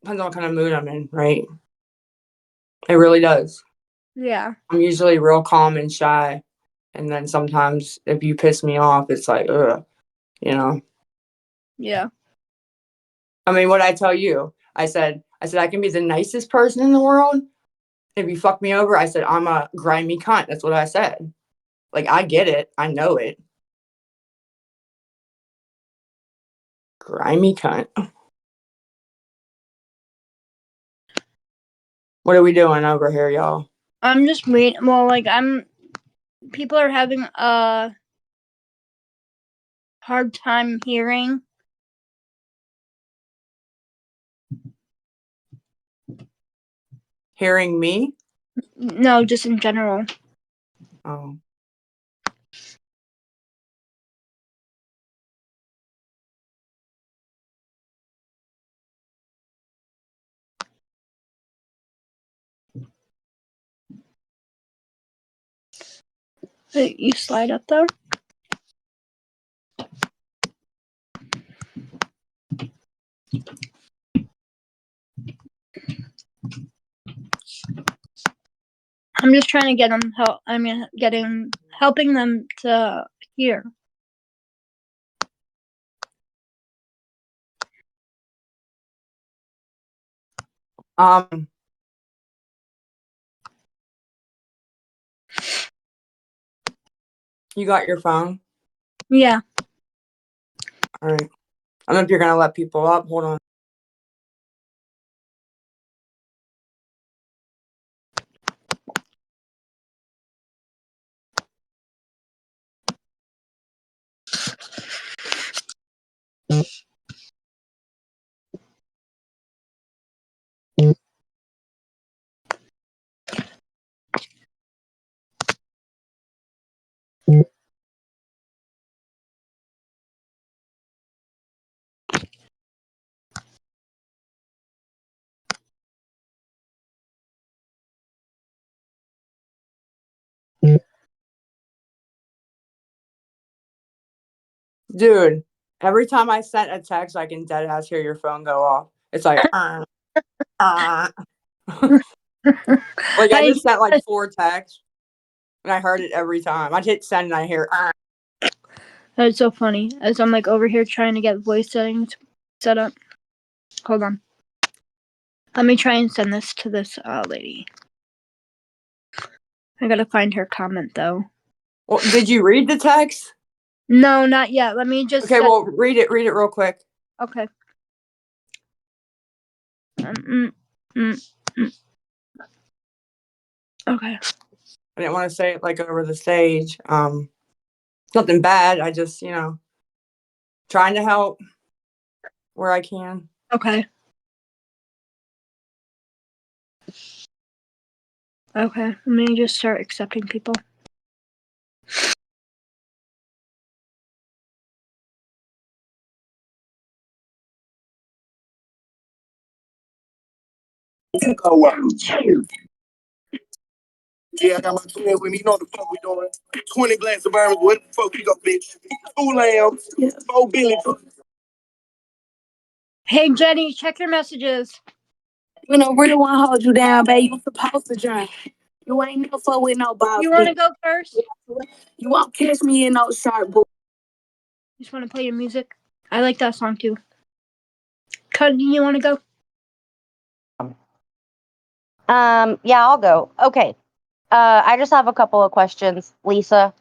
depends on what kind of mood I'm in, right? It really does. Yeah. I'm usually real calm and shy. And then sometimes if you piss me off, it's like, ugh, you know? Yeah. I mean, what I tell you, I can be the nicest person in the world. If you fuck me over, I said, I'm a grimy cunt. That's what I said. Like, I get it. I know it. Grimy cunt. What are we doing over here, y'all? I'm just waiting. Well, like, people are having a hard time hearing. Hearing me? No, just in general. Oh. Wait, you slide up though? I'm just trying to get them help. I mean, helping them to hear. You got your phone? Yeah. All right. I don't know if you're gonna let people up. Hold on. Dude, every time I sent a text, I can dead ass hear your phone go off. It's like, like I just sent like 4 texts, and I heard it every time. I'd hit send, and I hear. That's so funny. As I'm like over here trying to get voice settings set up. Hold on. Let me try and send this to this lady. I gotta find her comment though. Well, did you read the text? No, not yet. Let me just. Okay, well, read it. Read it real quick. Okay. Okay. I didn't want to say it like over the stage. Nothing bad. I just, trying to help where I can. Okay. Okay. Let me just start accepting people. Yeah, I got my twin with me. You know what the fuck we doing? 20 glass of bourbon. What the fuck you go, bitch? 2 lambs, 4 Billy. Hey Jenny, check your messages. You know, really want to hold you down, babe. You supposed to drink. You ain't no fuck with no boss. You want to go first? You won't catch me in no sharp boot. Just want to play your music. I like that song too. Cody, you want to go? Yeah, I'll go. Okay. I just have a couple of questions, Lisa.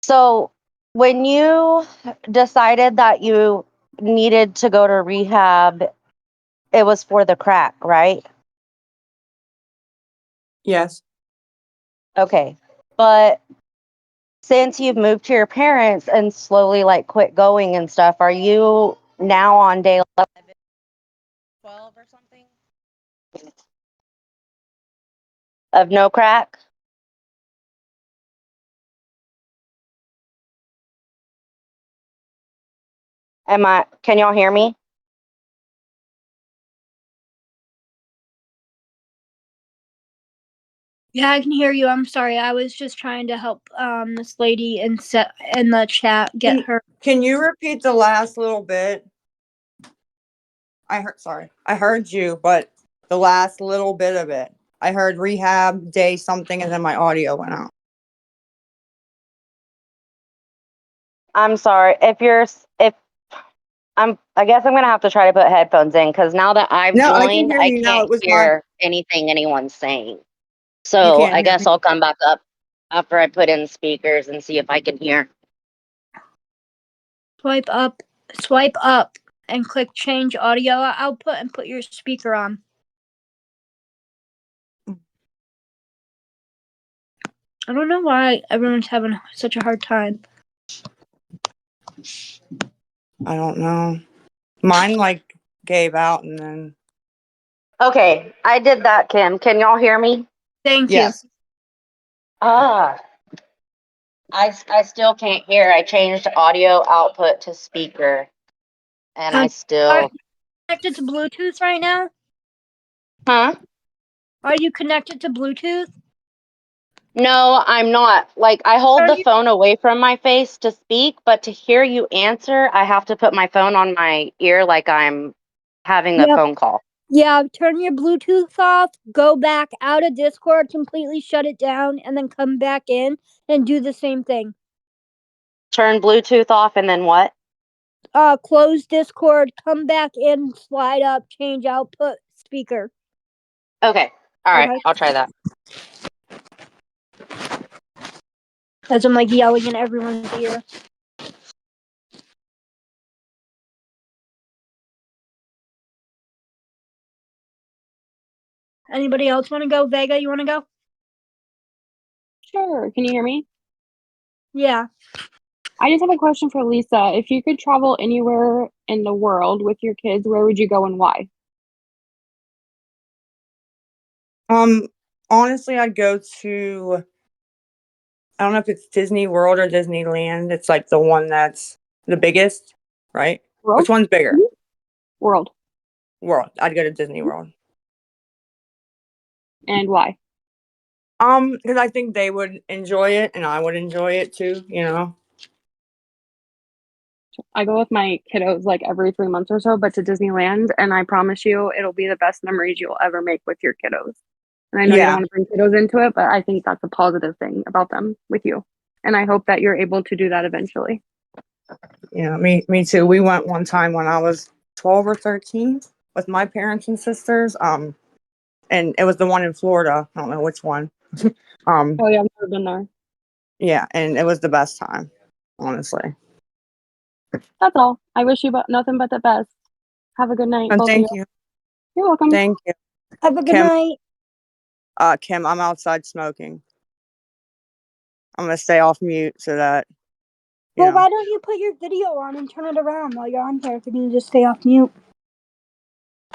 So, when you decided that you needed to go to rehab, it was for the crack, right? Yes. Okay. But since you've moved to your parents and slowly like quit going and stuff, are you now on day 11, 12 or something? Of no crack? Can y'all hear me? Yeah, I can hear you. I'm sorry. I was just trying to help this lady in the chat get her. Can you repeat the last little bit? I heard you, but the last little bit of it. I heard rehab day something, and then my audio went out. I'm sorry. I guess I'm gonna have to try to put headphones in because now that I've No, I can joined, hear I you now. can't It was hear anything anyone's saying. you So can't I hear guess me. I'll come back up after I put in speakers and see if I can hear. Swipe up, and click change audio output and put your speaker on. I don't know why everyone's having such a hard time. I don't know. Mine gave out and then. Okay, I did that, Kim. Can y'all hear me? Thank you. Yes. I still can't hear. I changed audio output to speaker, and I Are still. you connected to Bluetooth right now? Huh? Are you connected to Bluetooth? No, I'm not. Like, I hold the phone away from my face to speak, but to hear you answer, I have to put my phone on my ear like I'm having a Yep. phone call. Yeah, turn your Bluetooth off, go back out of Discord, completely shut it down, and then come back in and do the same thing. Turn Bluetooth off and then what? Close Discord, come back in, slide up, change output, speaker. Okay. All right. Okay. I'll try that. As I'm yelling in everyone's ear. Anybody else want to go? Vega, you want to go? Sure. Can you hear me? Yeah. I just have a question for Lisa. If you could travel anywhere in the world with your kids, where would you go and why? Honestly, I'd go to. I don't know if it's Disney World or Disneyland. It's the one that's the biggest, right? World? Which one's bigger? Mm-hmm. World. World. I'd go to Disney World. And why? Because I think they would enjoy it and I would enjoy it too, I go with my kiddos every 3 months or so, but to Disneyland, and I promise you it'll be the best memories you'll ever make with your kiddos. And I know you don't Yeah. want to bring kiddos into it, but I think that's a positive thing about them with you. And I hope that you're able to do that eventually. Yeah, me too. We went one time when I was 12 or 13 with my parents and sisters. And it was the one in Florida. I don't know which one. Oh yeah, I've never been there. Yeah, and it was the best time, honestly. That's all. I wish you nothing but the best. Have a good night, And both of thank you. you. You're welcome. Thank you. Have a good Kim, night. Kim, I'm outside smoking. I'm gonna stay off mute so that Well, why don't you put your video on and turn it around while you're on here if you can just stay off mute?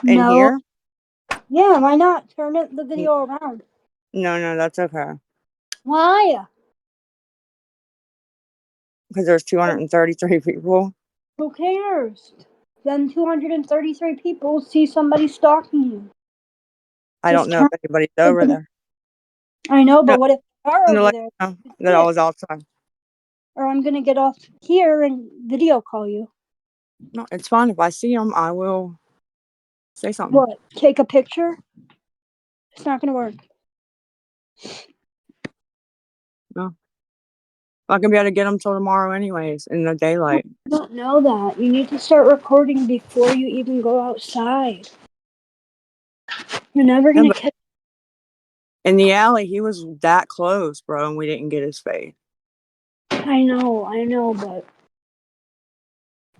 in No. here. Yeah, why not? Turn the video around. No, that's okay. Why? Because there's 233 people. Who cares? Then 233 people see somebody stalking you. I don't know if anybody's over there. I know, but No, what if they are I'm gonna over let there? you know that I was outside. Or I'm gonna get off here and video call you. No, it's fine. If I see them, I will say something. What? Take a picture? It's not gonna work. No. I'm not gonna be able to get them till tomorrow anyways, in the daylight. I don't know that. You need to start recording before you even go outside. You're never gonna catch. In the alley, he was that close, bro, and we didn't get his fade. I know, but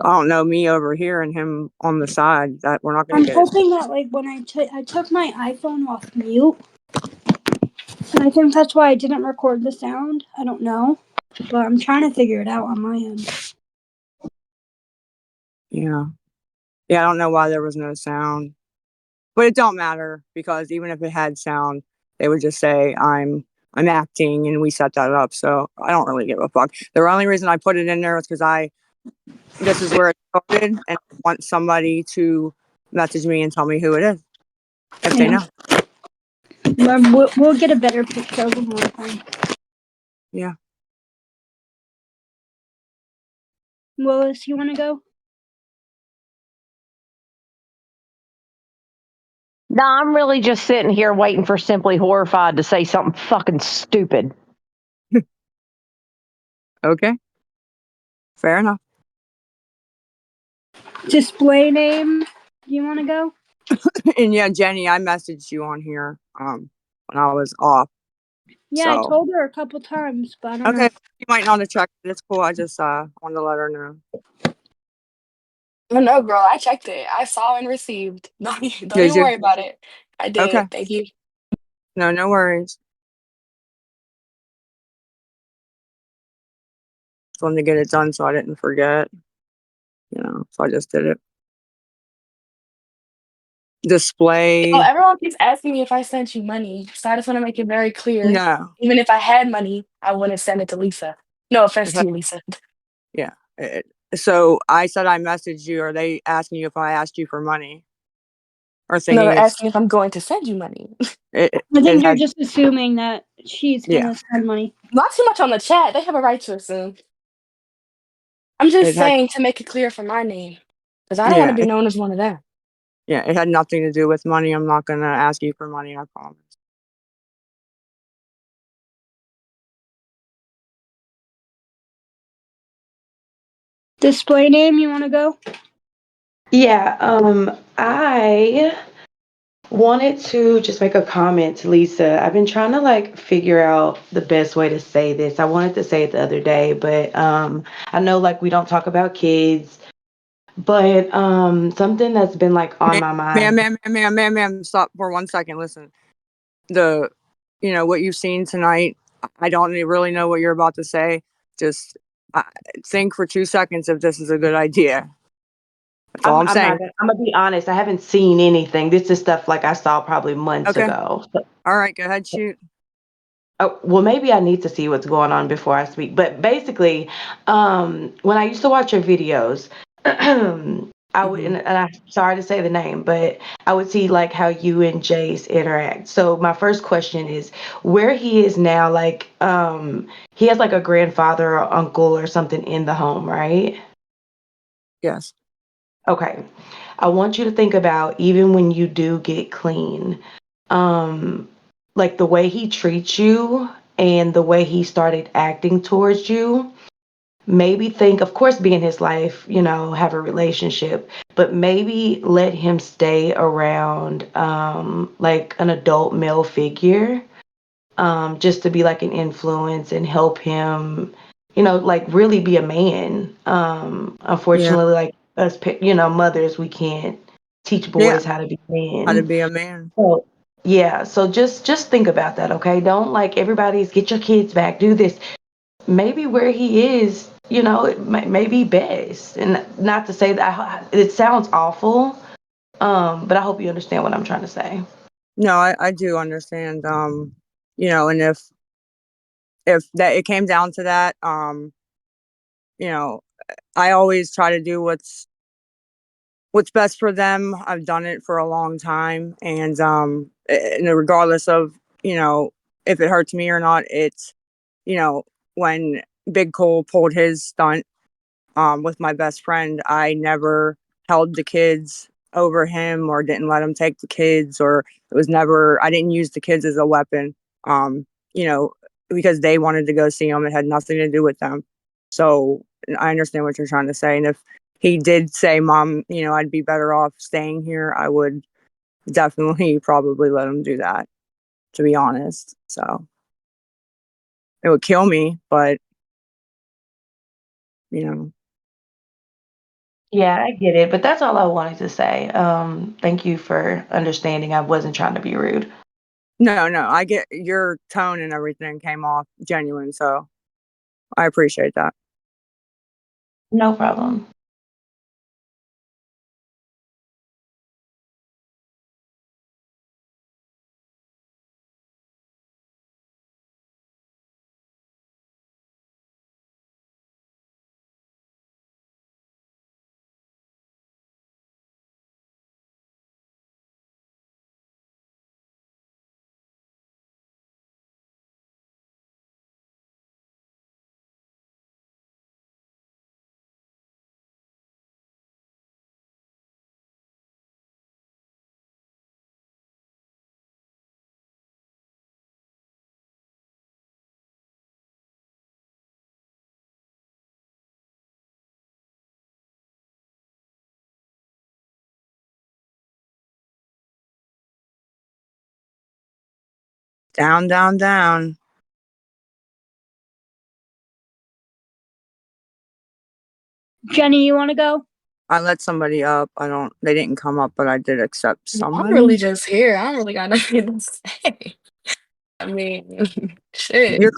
I don't know, me over here and him on the side, that we're not gonna I'm get his hoping that when I took my iPhone off mute, and I think that's why I didn't record the sound. I don't know, but I'm trying to figure it out on my end. Yeah, I don't know why there was no sound, but it don't matter because even if it had sound, they would just say I'm acting, and we set that up. So I don't really give a fuck. The only reason I put it in there was because this is where it started, and I want somebody to message me and tell me who it is if they know. We'll get a better picture of them one time. Yeah. Willis, you want to go? No, I'm really just sitting here waiting for Simply Horrified to say something fucking stupid. Okay. Fair enough. Display name. You want to go? And yeah, Jenny, I messaged you on here when I was off. Yeah, I told her a couple times, but I don't know. Okay, you might not have checked it. It's cool. I just wanted to let her know. Oh no, girl, I checked it. I saw and received. Don't even Did you? worry about it. I did. Okay. Thank you. No worries. Just wanted to get it done so I didn't forget. So I just did it. Display. Oh, everyone keeps asking me if I sent you money, so I just want to make it very clear. No. Even if I had money, I wouldn't send it to Lisa. No offense to you, Lisa. Yeah. So I said I messaged you. Are they asking you if I asked you for money? Or No, thinking they're it's asking if I'm going to send you money. I think you're just assuming that she's gonna send money. Not too much on the chat. They have a right to assume. I'm just It had- saying to make it clear for my name, because I don't want to be known as one of them. Yeah, it had nothing to do with money. I'm not gonna ask you for money, I promise. Display name. You want to go? Yeah, I wanted to just make a comment to Lisa. I've been trying to like figure out the best way to say this. I wanted to say it the other day, but I know like we don't talk about kids, but something that's been like on my mind. Ma'am, stop for 1 second. Listen. What you've seen tonight, I don't really know what you're about to say. Just think for 2 seconds if this is a good idea. That's all I'm saying. I'm gonna be honest. I haven't seen anything. This is stuff like I saw probably months Okay. ago. All right, go ahead, shoot. Oh, well, maybe I need to see what's going on before I speak. But basically, when I used to watch your videos, I would, and I'm sorry to say the name, but I would see like how you and Jace interact. So my first question is where he is now. Like, he has like a grandfather or uncle or something in the home, right? Yes. Okay. I want you to think about even when you do get clean, like the way he treats you and the way he started acting towards you. Maybe think, of course, be in his life, have a relationship, but maybe let him stay around like an adult male figure, just to be like an influence and help him, like really be a man. Yeah. Unfortunately, like us, mothers, we can't teach boys how to be men. How to be a man. So yeah, so just think about that, okay? Don't like everybody's get your kids back, do this. Maybe where he is, it may be best. And not to say that it sounds awful, but I hope you understand what I'm trying to say. No, I do understand. And if that it came down to that, I always try to do what's best for them. I've done it for a long time, and regardless of if it hurts me or not, it's when Big Cole pulled his stunt with my best friend, I never held the kids over him or didn't let him take the kids, or I didn't use the kids as a weapon, you know, because they wanted to go see him. It had nothing to do with them. So I understand what you're trying to say. And if he did say, Mom, I'd be better off staying here, I would definitely probably let him do that, to be honest. So it would kill me, but, you know. Yeah, I get it, but that's all I wanted to say. Thank you for understanding. I wasn't trying to be rude. No, I get your tone and everything came off genuine, so I appreciate that. No problem. Down, down, down. Jenny, you want to go? I let somebody up. They didn't come up, but I did accept I'm somebody. really just here. I don't really got nothing to say. I mean, shit. You're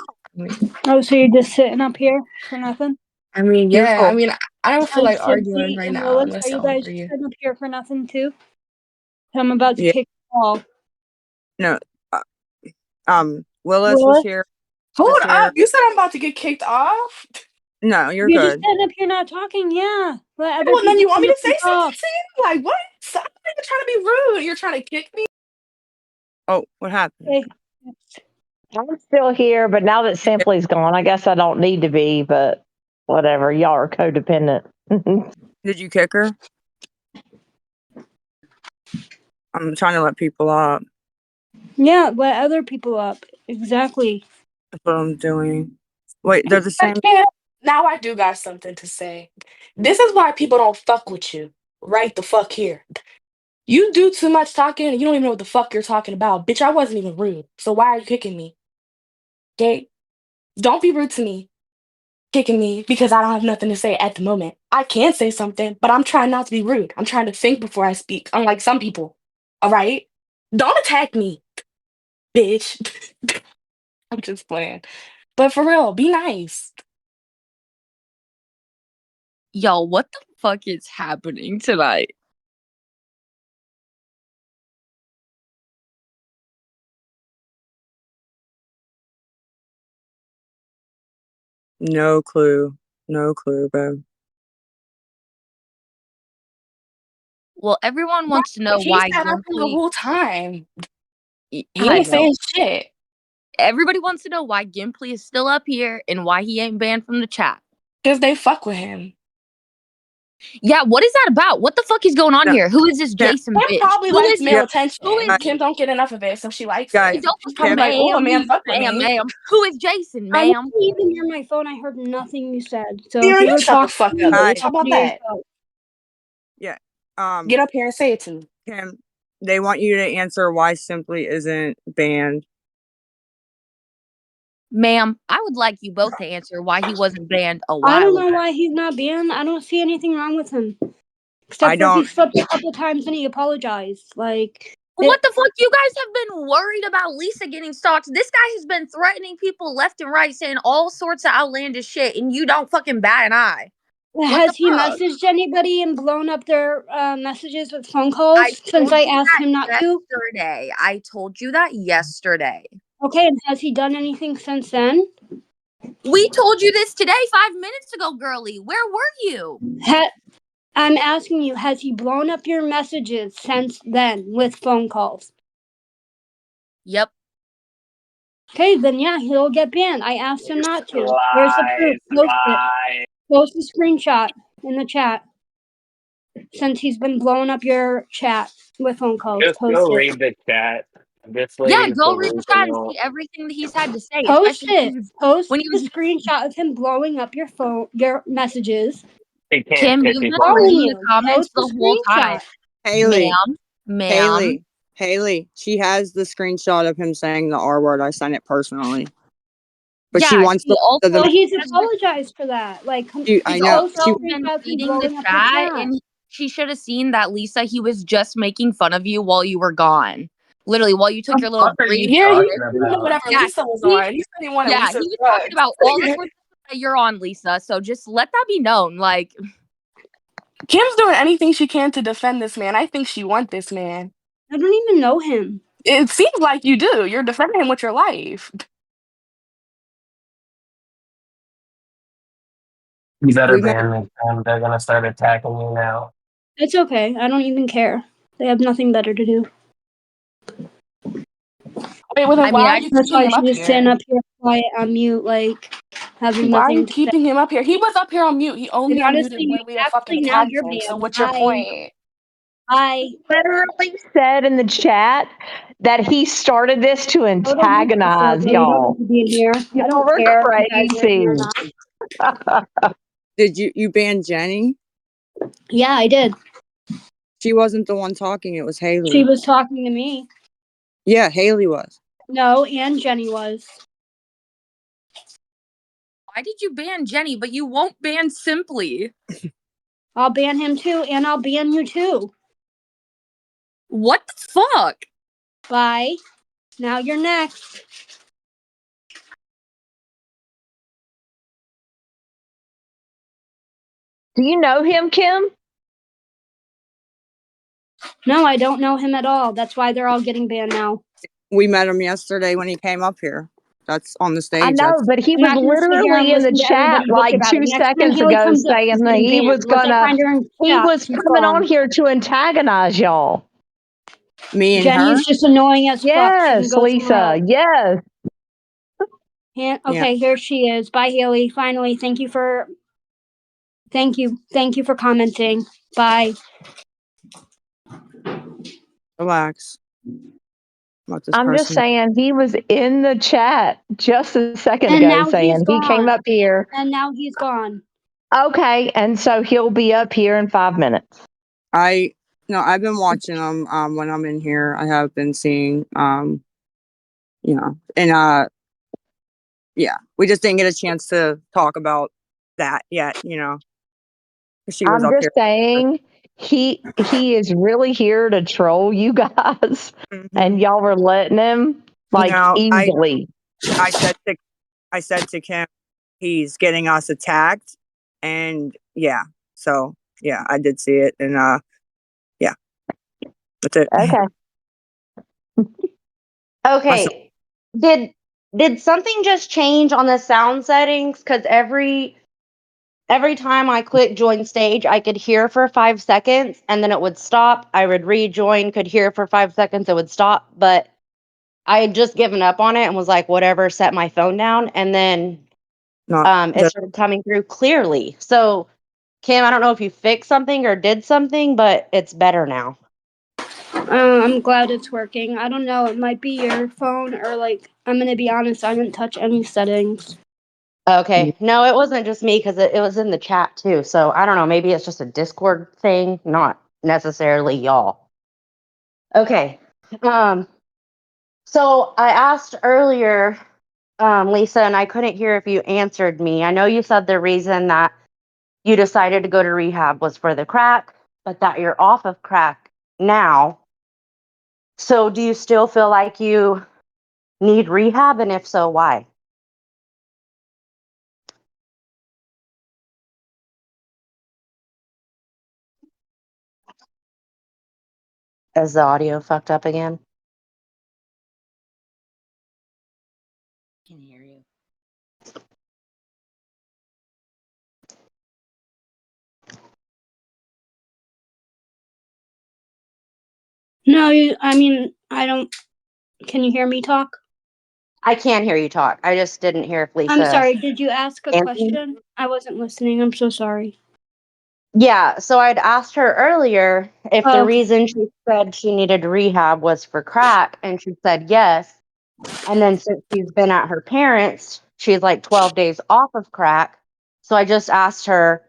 Oh, so you're just sitting up here for nothing? I mean, You're yeah. cool. I mean, I don't feel And like arguing Simply right and now Willis, are unless you y'all guys agree. sitting up here for nothing too? I'm about to Yeah. kick the ball. No. Willis was Willis? here. Hold Was up. here. You said I'm about to get kicked off? No, you're You're just good. sitting up here not talking. Yeah. Let other Well, then people you want me come to say and something talk. to you? Like, what? So I'm not even trying to be rude. You're trying to kick me? Oh, what happened? Okay. I'm still here, but now that Simply's gone, I guess I don't need to be, but whatever. Y'all are codependent. Did you kick her? I'm trying to let people up. Yeah, let other people up. Exactly. That's what I'm doing. Wait, they're the same. Now I do got something to say. This is why people don't fuck with you. Right the fuck here. You do too much talking and you don't even know what the fuck you're talking about. Bitch, I wasn't even rude. So why are you kicking me? Okay? Don't be rude to me. Kicking me because I don't have nothing to say at the moment. I can say something, but I'm trying not to be rude. I'm trying to think before I speak, unlike some people. All right? Don't attack me, bitch. I'm just playing. But for real, be nice. Yo, what the fuck is happening tonight? No clue. No clue, bro. Well, everyone wants to know He why sat up here the Gimpy. whole time. He I ain't know. saying shit. Everybody wants to know why Gimpy is still up here and why he ain't banned from the chat. Because they fuck with him. Yeah, what is that about? What the fuck is going on No. here? Who is this Yeah. Jason Kim bitch? probably Who likes is male Yeah. this? Who attention. is Kim don't get enough of it, so she likes Guys, it. don't She's fucking probably like, oh, a ma'am, man fuck with me. ma'am. Who is Jason, I ma'am? wasn't even near my phone. I heard nothing you said. So Sierra, if you you were shut the talking fuck to me, up, Guys, bitch. How talk about to that? yourself. yeah. Get up here and say it to me. Kim, they want you to answer why Simply isn't banned. Ma'am, I would like you both to answer why he wasn't banned a I while don't know ago. why he's not banned. I don't see anything wrong with him. I Except for he don't. slipped a couple times and he apologized. Like, What the fuck? You guys have been worried about Lisa getting stalked. This guy has been threatening people left and right, saying all sorts of outlandish shit, and you don't fucking bat an eye. has he messaged anybody and blown up their messages with phone calls I since told I you asked that him not to? yesterday. I told you that yesterday. Okay, and has he done anything since then? We told you this today 5 minutes ago, girly. Where were you? I'm asking you, has he blown up your messages since then with phone calls? Yep. Okay, then yeah, he'll get banned. I asked him not to. Here's the proof. Post it. Post a screenshot in the chat. Since he's been blowing up your chat with phone calls. Just Post go it. read the chat. This Yeah, lady's go read the chat and delusional. see everything that he's had to say, Post especially it. Post when he the was screenshot of him blowing up your phone, your messages. He can't Kim, pick he was it just for Calling me. reading the you. comments Post the the whole time. screenshot. Haley. Ma'am. Haley. She has the screenshot of him saying the R word. I sent it personally. But she Yeah, wants she also Well, he's has been, apologized for that. Like, I she's know. post also been screenshots and reading the blowing up your chat, chat. and she should have seen that, Lisa, he was just making fun of you while you were gone. Literally, while you took your little What are you break. Yeah, he talking wanted about? whatever Lisa was on. He said he wanted Yeah, Lisa's he was talking drugs. about all the sorts of stuff that you're on, Lisa. So just let that be known. Like, Kim's doing anything she can to defend this man. I think she wants this man. I don't even know him. It seems like you do. You're defending him with your life. You better We've never. ban me, Kim. They're gonna start attacking you now. It's okay. I don't even care. They have nothing better to do. Wait, well then I mean, why are I you That's keeping why him up she's sitting here? up here quiet on mute, like having Why are you nothing to say. keeping him up here? He was up here on mute. He And only unmuted honestly, when we had fucking actually, now attacked you're him. So banned. what's your point? I Literally said in the chat that he started this to total mute myself. antagonize Yeah, you don't need y'all. to be in here. I Y'all don't were care if you guys are in crazy. here or not. Did you ban Jenny? Yeah, I did. She wasn't the one talking. It was She Haley. was talking to me. Yeah, Haley was. No, and Jenny was. Why did you ban Jenny, but you won't ban Simply? I'll ban him too, and I'll ban you too. What the fuck? Bye. Now you're next. Do you know him, Kim? No, I don't know him at all. That's why they're all getting banned now. We met him yesterday when he came up here. That's on the I stage. know, That's but he I'm was not going to sit here and literally in the listen to chat everybody bitch like about it. 2 Next time seconds Haley ago comes up, she's saying that getting he banned. was Unless I gonna, find her in he chat, was she's coming on gone. here to antagonize y'all. me and her. Jenny's just annoying as fuck. She can Yes, go somewhere Lisa. else. Yes. Okay, here she is. Bye, Haley. Finally, thank you for commenting. Bye. Relax. About this I'm just person. saying he was in the chat just a second And ago now he's saying he came gone. up here. And now he's gone. Okay, and so he'll be up here in 5 minutes. I've been watching them when I'm in here. I have been seeing and yeah, we just didn't get a chance to talk about that yet, she was I'm up just here. saying he is really here to troll you guys, and y'all were letting him easily. I said to Kim, he's getting us attacked, and yeah, so yeah, I did see it, and yeah, that's it. Okay. Okay. Did something just change on the sound settings? Because every time I click join stage, I could hear for 5 seconds and then it would stop. I would rejoin, could hear for 5 seconds, it would stop. But I had just given up on it and was like, whatever, set my phone down. And then it started coming through clearly. So, Kim, I don't know if you fixed something or did something, but it's better now. I'm glad it's working. I don't know. It might be your phone or I'm going to be honest. I didn't touch any settings. Okay. No, it wasn't just me because it was in the chat too. So I don't know. Maybe it's just a Discord thing, not necessarily y'all. Okay. So I asked earlier, Lisa, and I couldn't hear if you answered me. I know you said the reason that you decided to go to rehab was for the crack, but that you're off of crack now. So do you still feel like you need rehab? And if so, why? Is the audio fucked up again? I can hear you. No, I don't. Can you hear me talk? I can hear you talk. I just didn't hear if Lisa. I'm sorry. Did you ask a answered. question? I wasn't listening. I'm so sorry. Yeah, so I'd asked her earlier if the Oh. reason she said she needed rehab was for crack, and she said yes. And then since she's been at her parents', she's like 12 days off of crack. So I just asked her,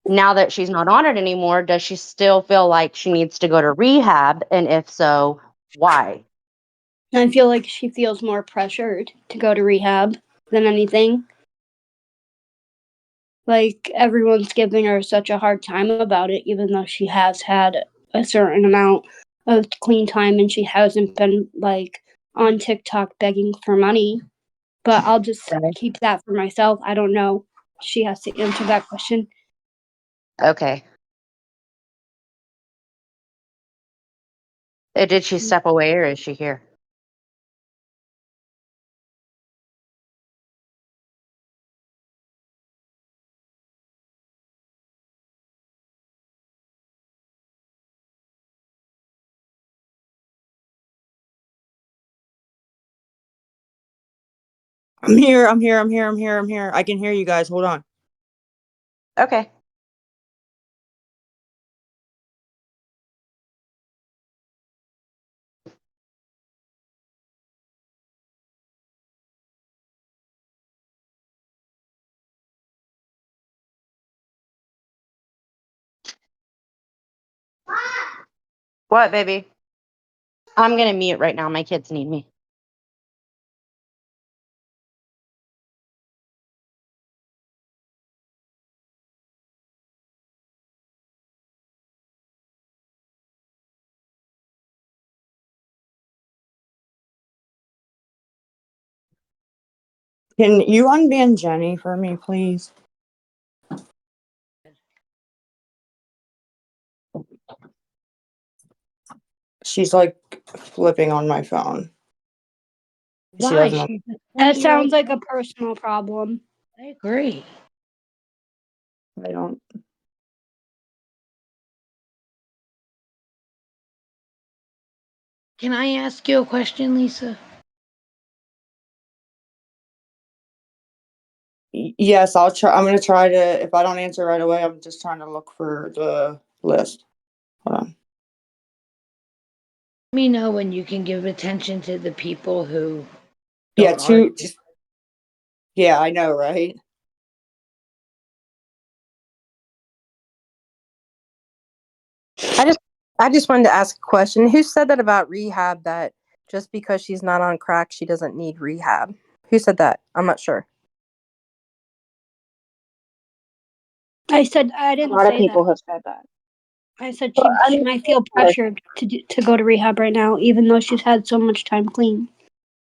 now that she's not on it anymore, does she still feel like she needs to go to rehab? And if so, why? I feel like she feels more pressured to go to rehab than anything. Like, everyone's giving her such a hard time about it, even though she has had a certain amount of clean time and she hasn't been, on TikTok begging for money. But I'll just keep that for myself. I don't know. She has to answer that question. Okay. Did she step away or is she here? I'm here. I can hear you guys. Hold on. Okay. What, baby? I'm going to mute right now. My kids need me. Can you unban Jenny for me, please? She's like flipping on my phone. She Why? doesn't. That sounds like a personal problem. I agree. I don't. Can I ask you a question, Lisa? Yes, I'll try. I'm gonna try to. If I don't answer right away, I'm just trying to look for the list. Hold on. Let me know when you can give attention to the people who Yeah, don't argue. Yeah, I know, right? I just wanted to ask a question. Who said that about rehab, that just because she's not on crack, she doesn't need rehab? Who said that? I'm not sure. I said I A didn't lot of say people that. have said that. I said Well, I she mean, might feel pressured to go to rehab right now, even though she's had so much time clean.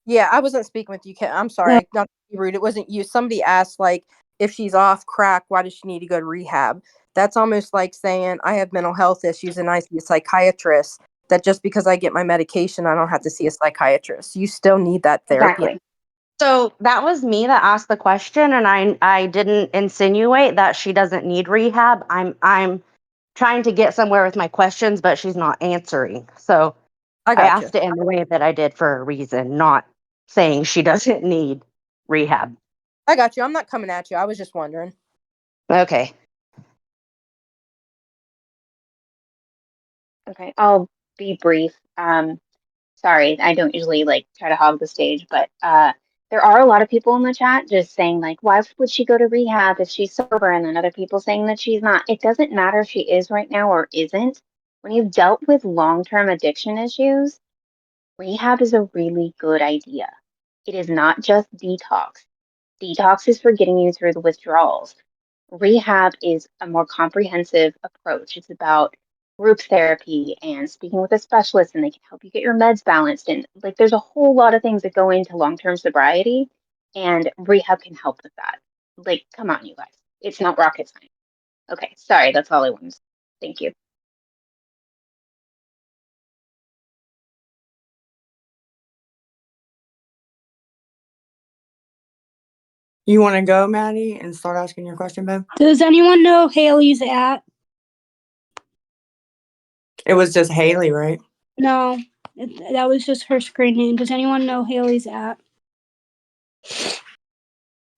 Yeah, I wasn't speaking with you. I'm sorry, not to be rude. It wasn't you. Somebody asked, like, if she's off crack, why does she need to go to rehab? That's almost like saying I have mental health issues and I see a psychiatrist. That just because I get my medication, I don't have to see a psychiatrist. You still need that therapy. Exactly. So that was me that asked the question, and I didn't insinuate that she doesn't need rehab. I'm trying to get somewhere with my questions, but she's not answering. So I I got you. asked it in the way that I did for a reason, not saying she doesn't need rehab. I got you. I'm not coming at you. I was just wondering. Okay. Okay, I'll be brief. Sorry, I don't usually like try to hog the stage, but there are a lot of people in the chat just saying like, why would she go to rehab if she's sober? And then other people saying that she's not. It doesn't matter if she is right now or isn't. When you've dealt with long-term addiction issues, rehab is a really good idea. It is not just detox. Detox is for getting you through the withdrawals. Rehab is a more comprehensive approach. It's about group therapy and speaking with a specialist, and they can help you get your meds balanced. And like, there's a whole lot of things that go into long term sobriety, and rehab can help with that. Like, come on, you guys. It's not rocket science. Okay, sorry, that's all I wanted to say. Thank you. You want to go, Maddie, and start asking your question, babe? Does anyone know Haley's at? It was just Haley, right? No, that was just her screen name. Does anyone know Haley's at?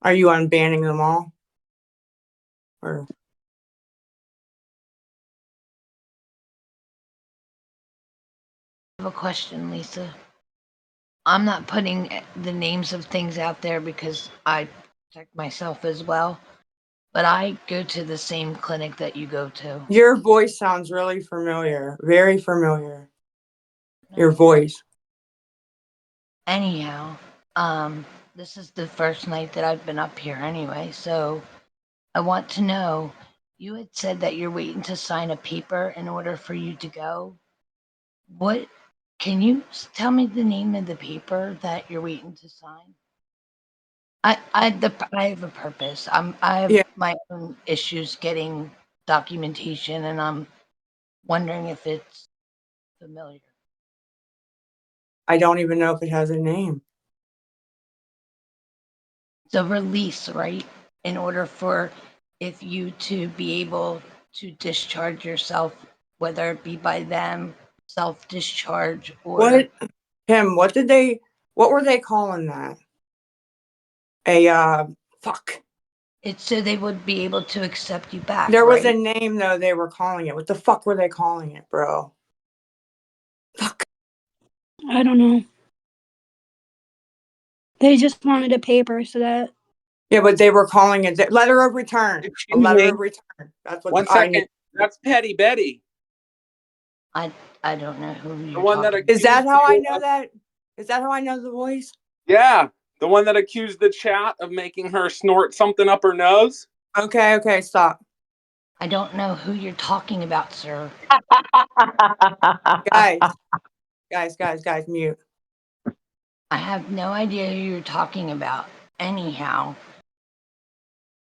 Are you unbanning them all? Or I have a question, Lisa. I'm not putting the names of things out there because I protect myself as well, but I go to the same clinic that you go to. your voice sounds really familiar, very familiar. Your voice. Anyhow, this is the first night that I've been up here anyway, so I want to know, you had said that you're waiting to sign a paper in order for you to go. What, can you tell me the name of the paper that you're waiting to sign? I have a purpose. I have my own issues getting documentation, and I'm wondering if it's familiar. I don't even know if it has a name. The release, right? In order for if you to be able to discharge yourself, whether it be by them, self-discharge, or What, Kim? What were they calling that? Fuck. it's so they would be able to accept you back. There was a right? name though. They were calling it. What the fuck were they calling it, bro? I don't know. They just wanted a paper so that. Yeah, but they were calling it letter of return. A letter of return. That's what One I second. need. That's Petty Betty. I don't know who you're The one that Is that accused how I you know of- that? Is that how I know the voice? Yeah, the one that accused the chat of making her snort something up her nose. Okay, stop. I don't know who you're talking about, sir. Guys, mute. I have no idea who you're talking about. Anyhow,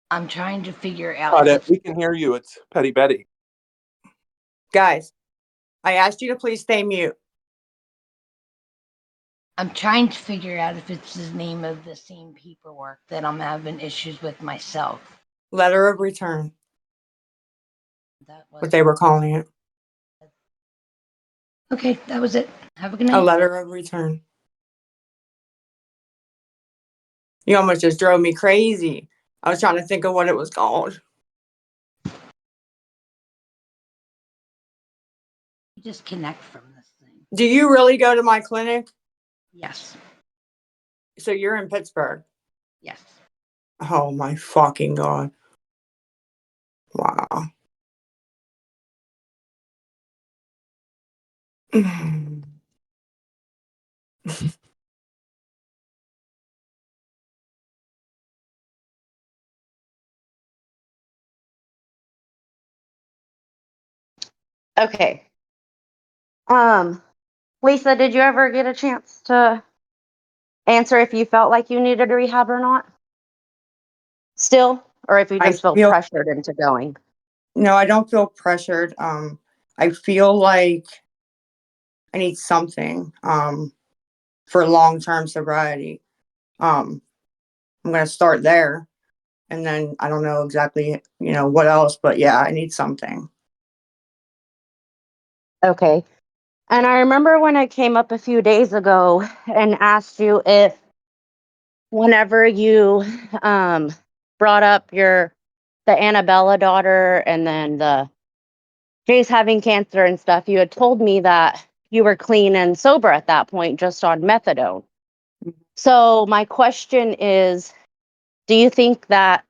I'm trying to figure out Got it. what's. We can hear you. It's Petty Betty. Guys, I asked you to please stay mute. I'm trying to figure out if it's the name of the same paperwork that I'm having issues with myself. Letter of return. That was What they were calling it. okay. That was it. Have a good A night. letter of return. You almost just drove me crazy. I was trying to think of what it was called. Disconnect from this thing. Do you really go to my clinic? Yes. So you're in Pittsburgh? Yes. Oh my fucking God. Wow. Okay. Lisa, did you ever get a chance to answer if you felt like you needed rehab or not? Still? Or if you I just feel feel pressured into going? no, I don't feel pressured. I feel like I need something for long-term sobriety. I'm gonna start there, and then I don't know exactly, what else, but yeah, I need something. Okay. And I remember when I came up a few days ago and asked you if whenever you brought up the Annabella daughter and then the Jay's having cancer and stuff, you had told me that you were clean and sober at that point, just on methadone. So my question is, do you think that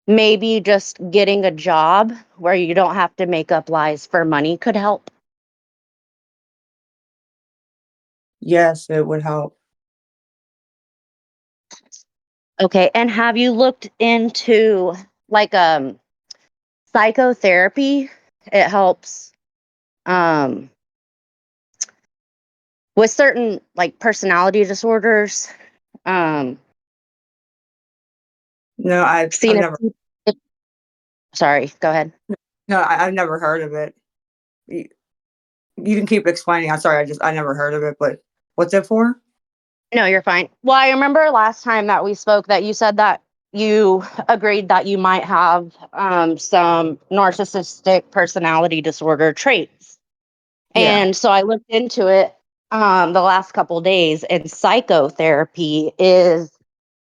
maybe just getting a job where you don't have to make up lies for money could help? Yes, it would help. Okay, and have you looked into like psychotherapy? It helps with certain like personality disorders. Um No, I've seen never. if sorry, go ahead. No, I've never heard of it. You can keep explaining. I'm sorry, I never heard of it, but what's it for? No, you're fine. Well, I remember last time that we spoke that you said that you agreed that you might have some narcissistic personality disorder traits. Yeah. And so I looked into it the last couple days, and psychotherapy is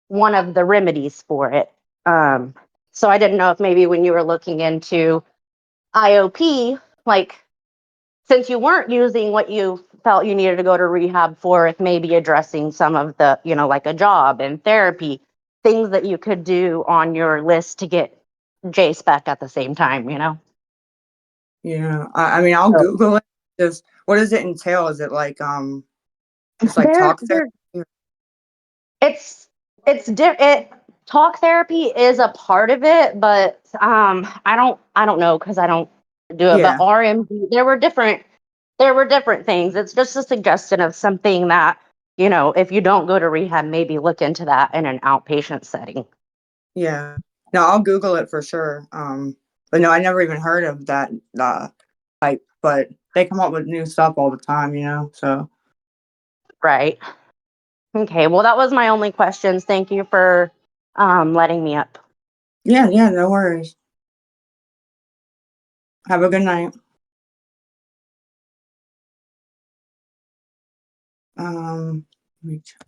one of the remedies for it. So I didn't know if maybe when you were looking into IOP, like since you weren't using what you felt you needed to go to rehab for, if maybe addressing some of the, like a job and therapy, things that you could do on your list to get J spec at the same time, Yeah. I mean, I'll So Google it. Just what does it entail? Is it like just like there, talk there, therapy? it talk therapy is a part of it, but I don't know because I don't do it. But Yeah. RMD, there were different things. It's just a suggestion of something that, if you don't go to rehab, maybe look into that in an outpatient setting. Yeah. No, I'll Google it for sure. But no, I never even heard of that type. But they come up with new stuff all the time, So Right. Okay. Well, that was my only questions. Thank you for letting me up. yeah, no worries. Have a good night. Let me check.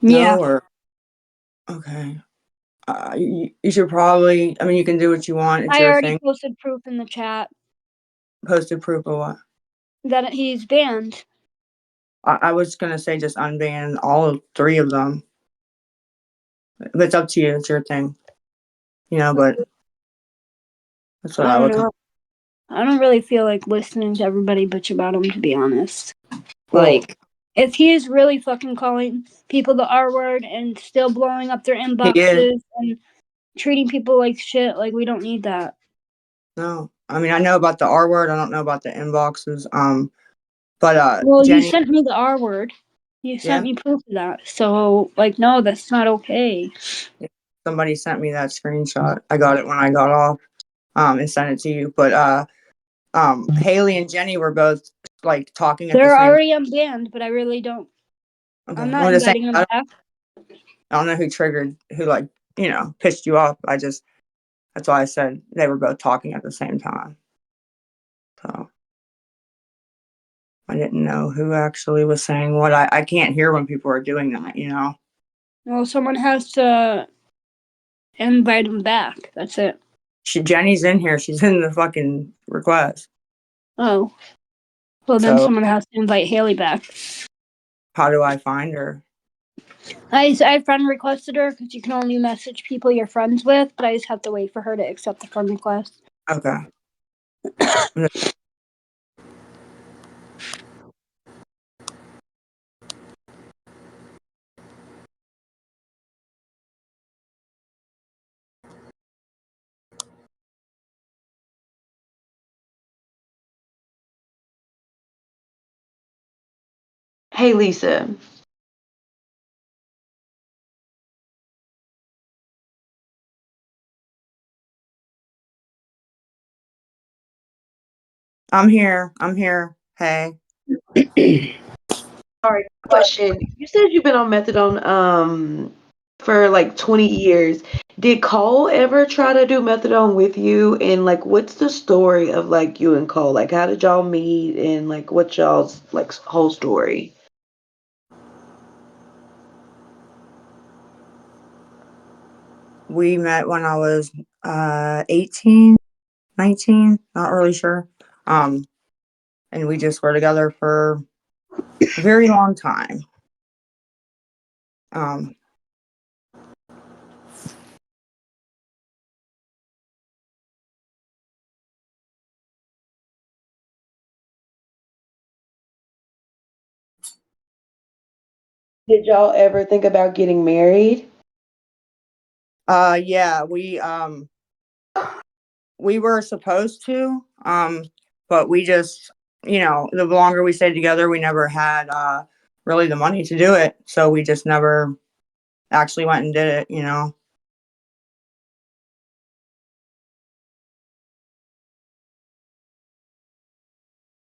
Yeah. No, or okay. You should probably. I mean, you can do what you want. It's I your already thing. posted proof in the chat Posted proof of what? that he's banned. I was gonna say just unban all 3 of them. But it's up to you. It's your thing. But that's what I I don't would. know. I don't really feel like listening to everybody bitch about him, to be honest. Well, Like, if he is really fucking calling people the R word and still blowing up their he is. inboxes and treating people like shit, like, we don't need that. No, I mean I know about the R word. I don't know about the inboxes. But Well, you Jenny. sent me the R word. You sent Yeah. me proof of that. So, like, no, that's not okay. Somebody sent me that screenshot. I got it when I got off. And sent it to you. But Haley and Jenny were both like talking at the They're same. already unbanned, but I really don't. Okay. I'm Well, not the same. inviting them I back. don't know who like pissed you off. That's why I said they were both talking at the same time. So I didn't know who actually was saying what. I can't hear when people are doing that. Well, someone has to invite them back. That's it. Jenny's in here. She's in the fucking request. Oh. Well, then So someone has to invite Haley back. how do I find her? I friend requested her because you can only message people you're friends with, but I just have to wait for her to accept the friend request. Okay. Hey, Lisa. I'm here. Hey. All right, question. You said you've been on methadone for like 20 years. Did Cole ever try to do methadone with you? And like what's the story of like you and Cole? Like how did y'all meet and like what's y'all's like whole story? We met when I was 18, 19, not really sure. And we just were together for a very long time. Did y'all ever think about getting married? Yeah, we were supposed to, but we just, the longer we stayed together, we never had really the money to do it. So we just never actually went and did it.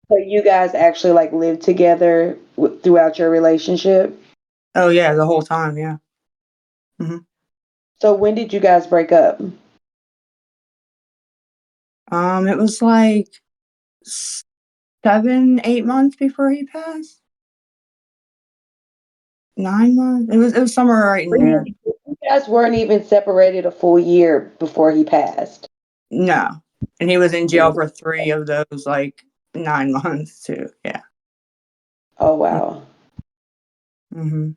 So you guys actually like lived together throughout your relationship? Oh yeah, the whole time, yeah. Hmm. So when did you guys break up? It was like 7, 8 months before he passed. 9 months. It was somewhere right in there. Really? You guys weren't even separated a full year before he passed. No, and he was in jail for 3 of those like 9 months too. Yeah. Oh wow. Mm-hmm.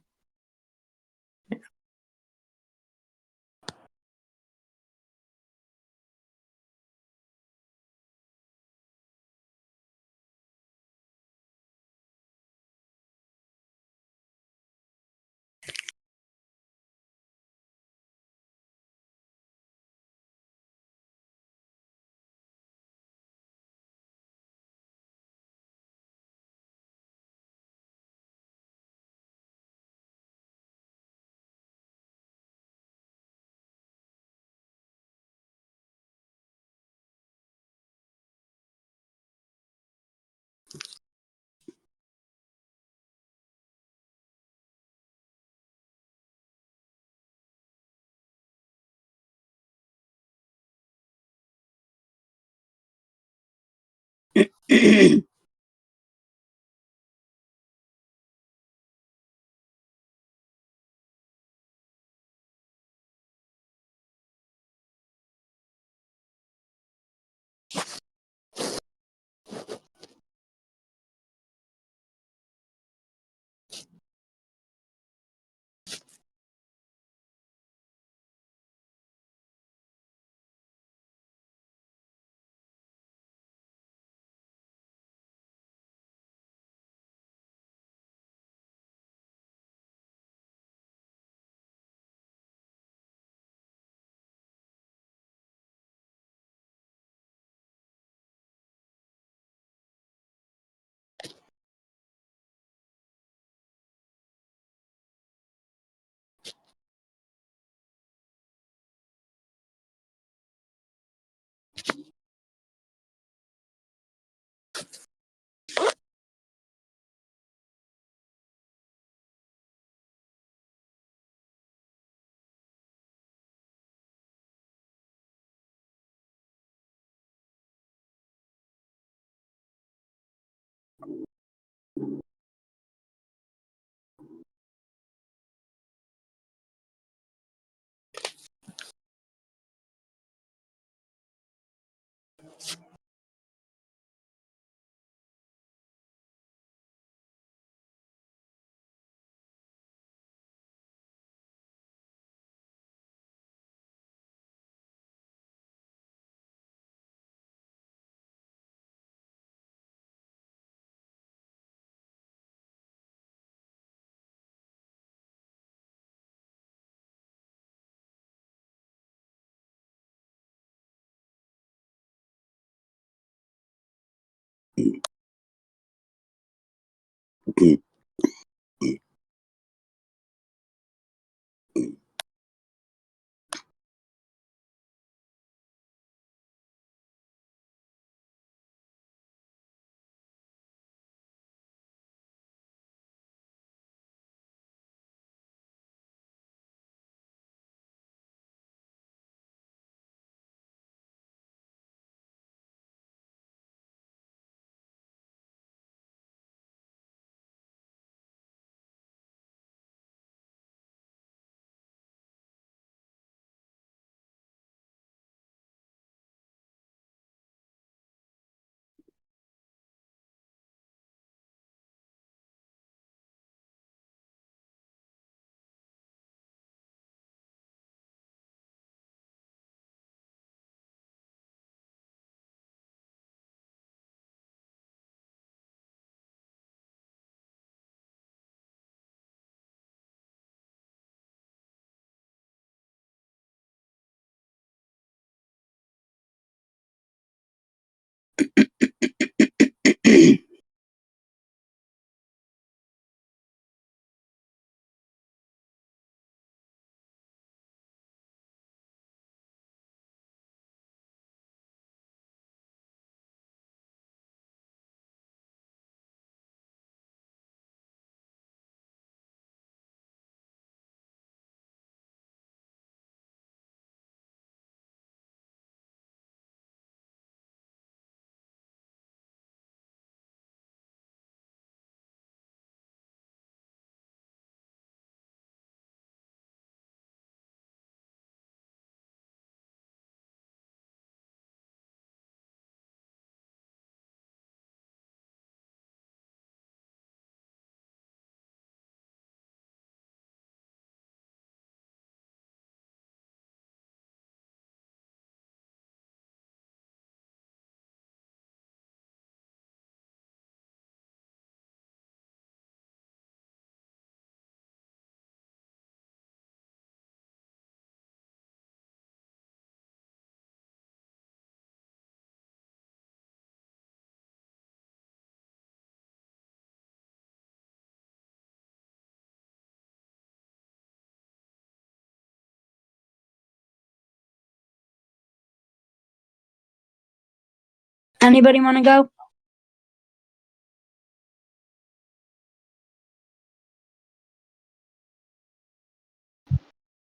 Anybody want to go?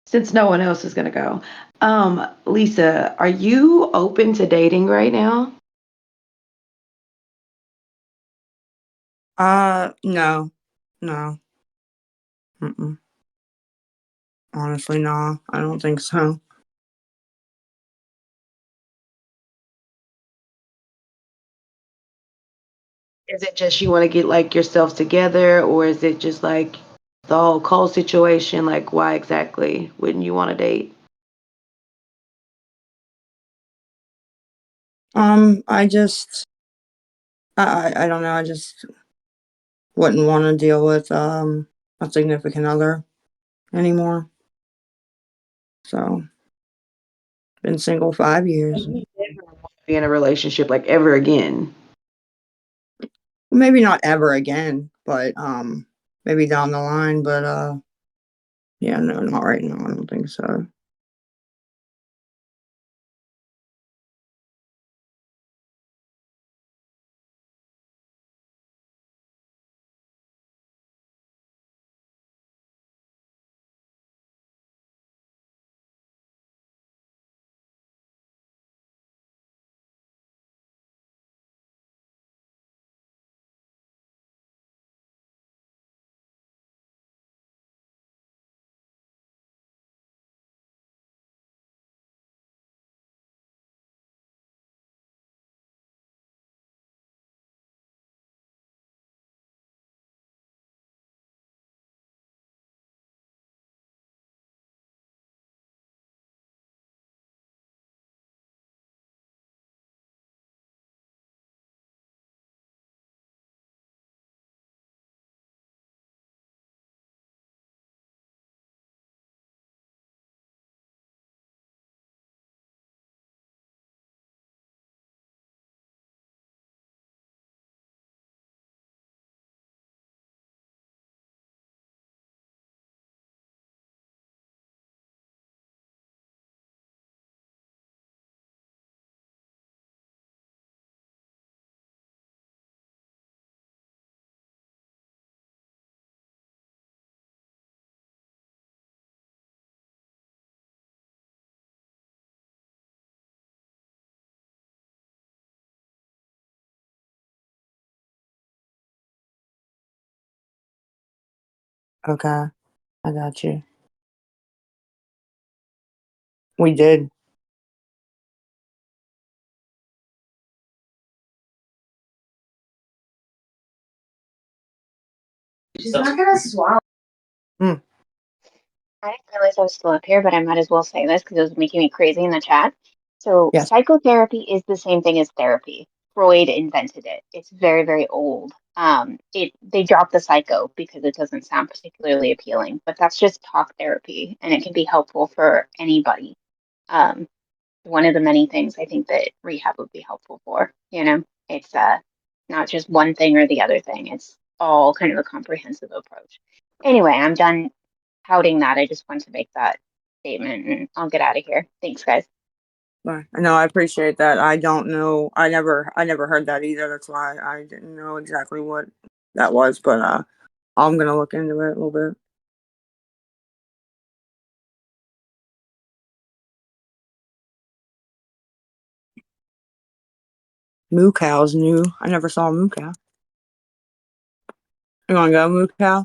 Since no one else is gonna go, Lisa, are you open to dating right now? No. No. Mm-mm. Honestly, no. I don't think so. Is it just you want to get like yourselves together, or is it just like the whole Cole situation? Like, why exactly wouldn't you want to date? I just, I don't know. I just wouldn't want to deal with a significant other anymore. So, been single 5 years. Be in a relationship like ever again? Maybe not ever again, but maybe down the line. But yeah, no, not right now. I don't think so. Okay, I got you. We did. She's not gonna swallow. Mm. I didn't realize I was still up here, but I might as well say this because it was making me crazy in the chat. So, Yes. psychotherapy is the same thing as therapy. Freud invented it. It's very, very old. They dropped the psycho because it doesn't sound particularly appealing, but that's just talk therapy, and it can be helpful for anybody. Um, One of the many things I think that rehab would be helpful for. It's not just one thing or the other thing. It's all kind of a comprehensive approach. Anyway, I'm done touting that. I just wanted to make that statement, and I'll get out of here. Thanks, guys. No, I appreciate that. I don't know. I never heard that either. That's why I didn't know exactly what that was. But I'm gonna look into it a little bit. Moo Cow's new. I never saw a Moo Cow. You wanna go, Moo Cow?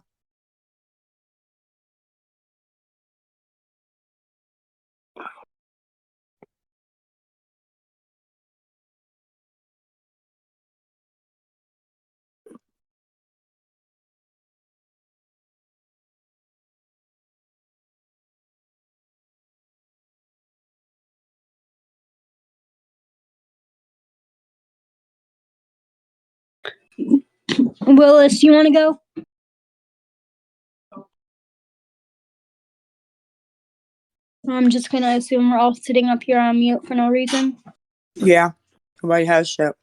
Willis, you want to go? I'm just gonna assume we're all sitting up here on mute for no reason. Yeah. Somebody has shit.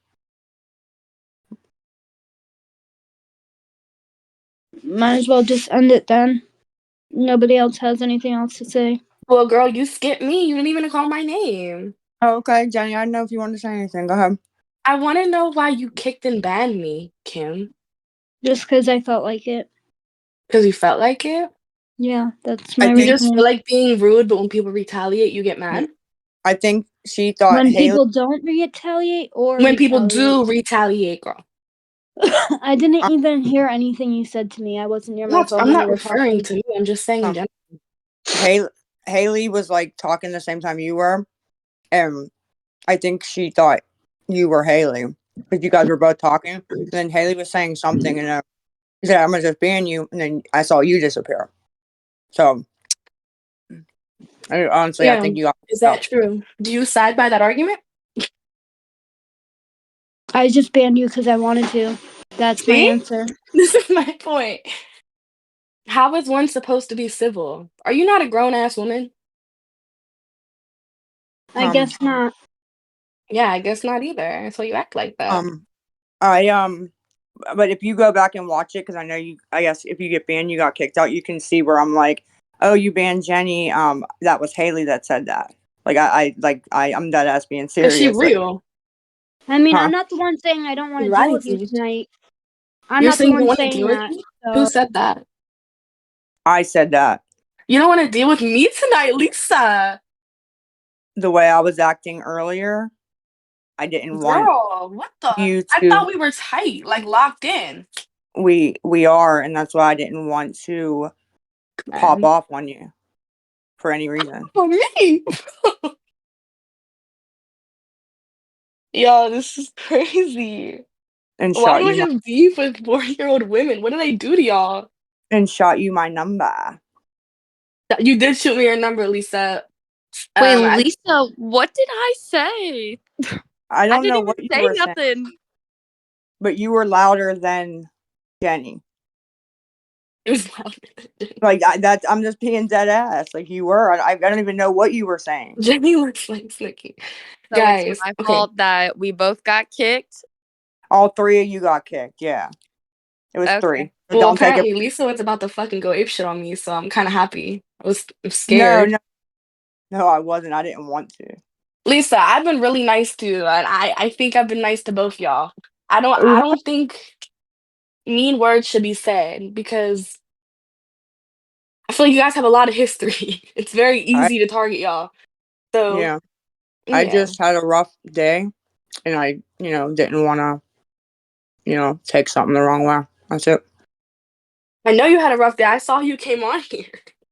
Might as well just end it then. Nobody else has anything else to say. Well, girl, you skipped me. You didn't even call my name. Oh, okay, Jenny. I don't know if you want to say anything. Go ahead. I want to know why you kicked and banned me, Kim. Just because I felt like it. Because you felt like it? Yeah, that's my You reason. just feel like being rude, but when people retaliate, you get mad? I think she thought When Haley. people don't retaliate or When people retaliate. do retaliate, girl. I didn't even hear anything you said to me. I wasn't near my phone I'm when not you were referring talking. to me. I'm just saying in general. Haley was like talking the same time you were, and I think she thought you were Haley because you guys were both talking. And then Haley was saying something, and she said, "I'm gonna just ban you," and then I saw you disappear. So, honestly, I Yeah, think you got. is that true? Do you side by that argument? I just banned you because I wanted to. That's my See? answer. This is my point. How is one supposed to be civil? Are you not a grown ass woman? I guess not. Yeah, I guess not either. So you act like that. But if you go back and watch it, because I know you, I guess if you get banned, you got kicked out. You can see where I'm like, oh, you banned Jenny. That was Haley that said that. I'm dead ass being serious. Is she Like, real? I mean, Huh? I'm not the one saying I don't want You're to deal lying with to you me. tonight. I'm You're not the saying you one want to saying deal with that. me? So. Who said that? I said that. You don't want to deal with me tonight, Lisa. The way I was acting earlier, I didn't want Girl, what the? you I to. thought we were tight, like locked in. We are, and that's why I didn't want to pop off on you for any reason. For me. Yo, this is crazy. And Why shot do I you my have beef with 40-year-old women? What did I do to y'all? number. You did shoot me your number, Lisa. Wait, I Lisa, what did I say? I I don't didn't know even what you say were saying, nothing. but you were louder than Jenny. It was louder. Like I'm just being dead ass. Like you were. I don't even know what you were saying. Jenny looks like Snooki. So Guys, it's my okay. fault that we both got kicked. All three of you got kicked. Yeah, it was Okay. three. So Well, don't take it. apparently Lisa was about to fucking go apeshit on me, so I'm kind of happy. I'm No, scared. no, I wasn't. I didn't want to. Lisa, I've been really nice to you, and I think I've been nice to both y'all. I don't think mean words should be said because I feel like you guys have a lot of history. It's very easy to target y'all. So Yeah, I yeah. just had a rough day, and I, didn't want to, take something the wrong way. That's it. I know you had a rough day. I saw you came on here.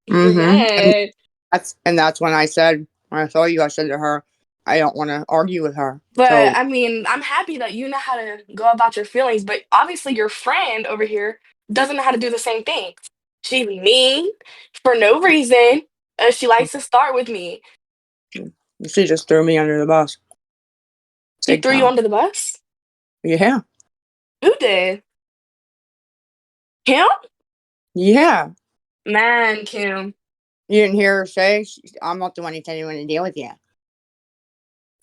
You were Mm-hmm. mad. That's when I said, when I saw you, I said to her, I don't want to argue with her. But So I mean, I'm happy that you know how to go about your feelings, but obviously your friend over here doesn't know how to do the same thing. She's mean for no reason. She likes to start with me. she just threw me under the bus. She Big threw you time. under the bus? Yeah. Who did? Kim? Yeah. Man, Kim. You didn't hear her say, I'm not the one who tell you when to deal with you.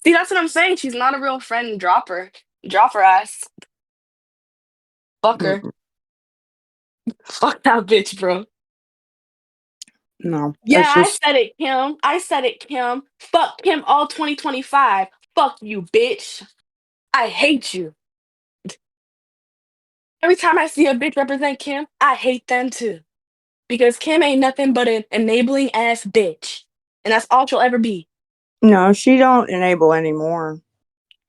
See, that's what I'm saying. She's not a real friend. Drop her. Drop her ass. Fuck her. Fuck that bitch, bro. No. Yeah, It's I just, said it, Kim. I said it, Kim. Fuck Kim all 2025. Fuck you, bitch. I hate you. Every time I see a bitch represent Kim, I hate them too. Because Kim ain't nothing but an enabling ass bitch. And that's all she'll ever be. no, she don't enable anymore.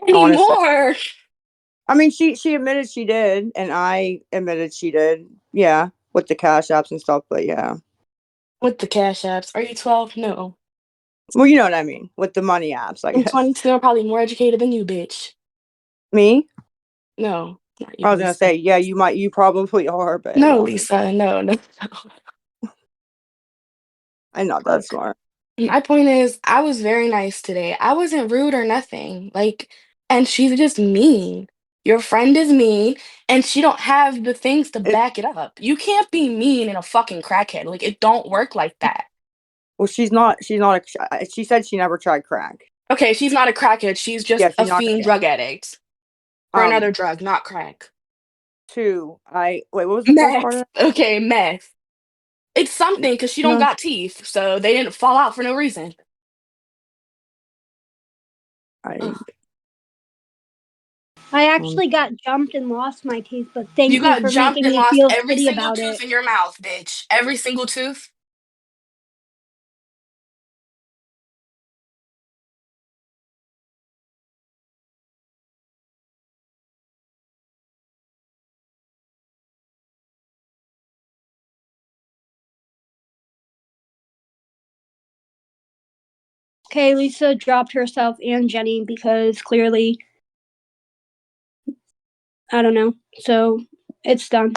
Honestly. Anymore. I mean, she admitted she did, and I admitted she did. Yeah, with the cash apps and stuff, but yeah. With the cash apps. Are you 12? No. Well, you know what I mean, with the money apps, I I'm guess. 22. I'm probably more educated than you, bitch. Me? No. Not you, I was gonna Lisa. say, yeah, you probably are, but No, no. Lisa. No, no. I'm not that smart. My point is, I was very nice today. I wasn't rude or nothing. Like, and she's just mean. Your friend is mean, and she don't have the things to back it up. You can't be mean and a fucking crackhead. Like, it don't work like that. Well, she's not. She said she never tried crack. Okay, she's not a crackhead. She's Yeah, just a she's not. fiend Yeah. drug addict for another drug, not crack. Wait. What was the first part of Meth. Okay, meth. It's something because she don't No. got teeth, so they didn't fall out for no reason. I actually got jumped and lost my teeth, but thank You you got for jumped making and me lost feel every shitty single about tooth it. in your mouth, bitch. Every single tooth. Okay, Lisa dropped herself and Jenny because clearly, I don't know. So it's done.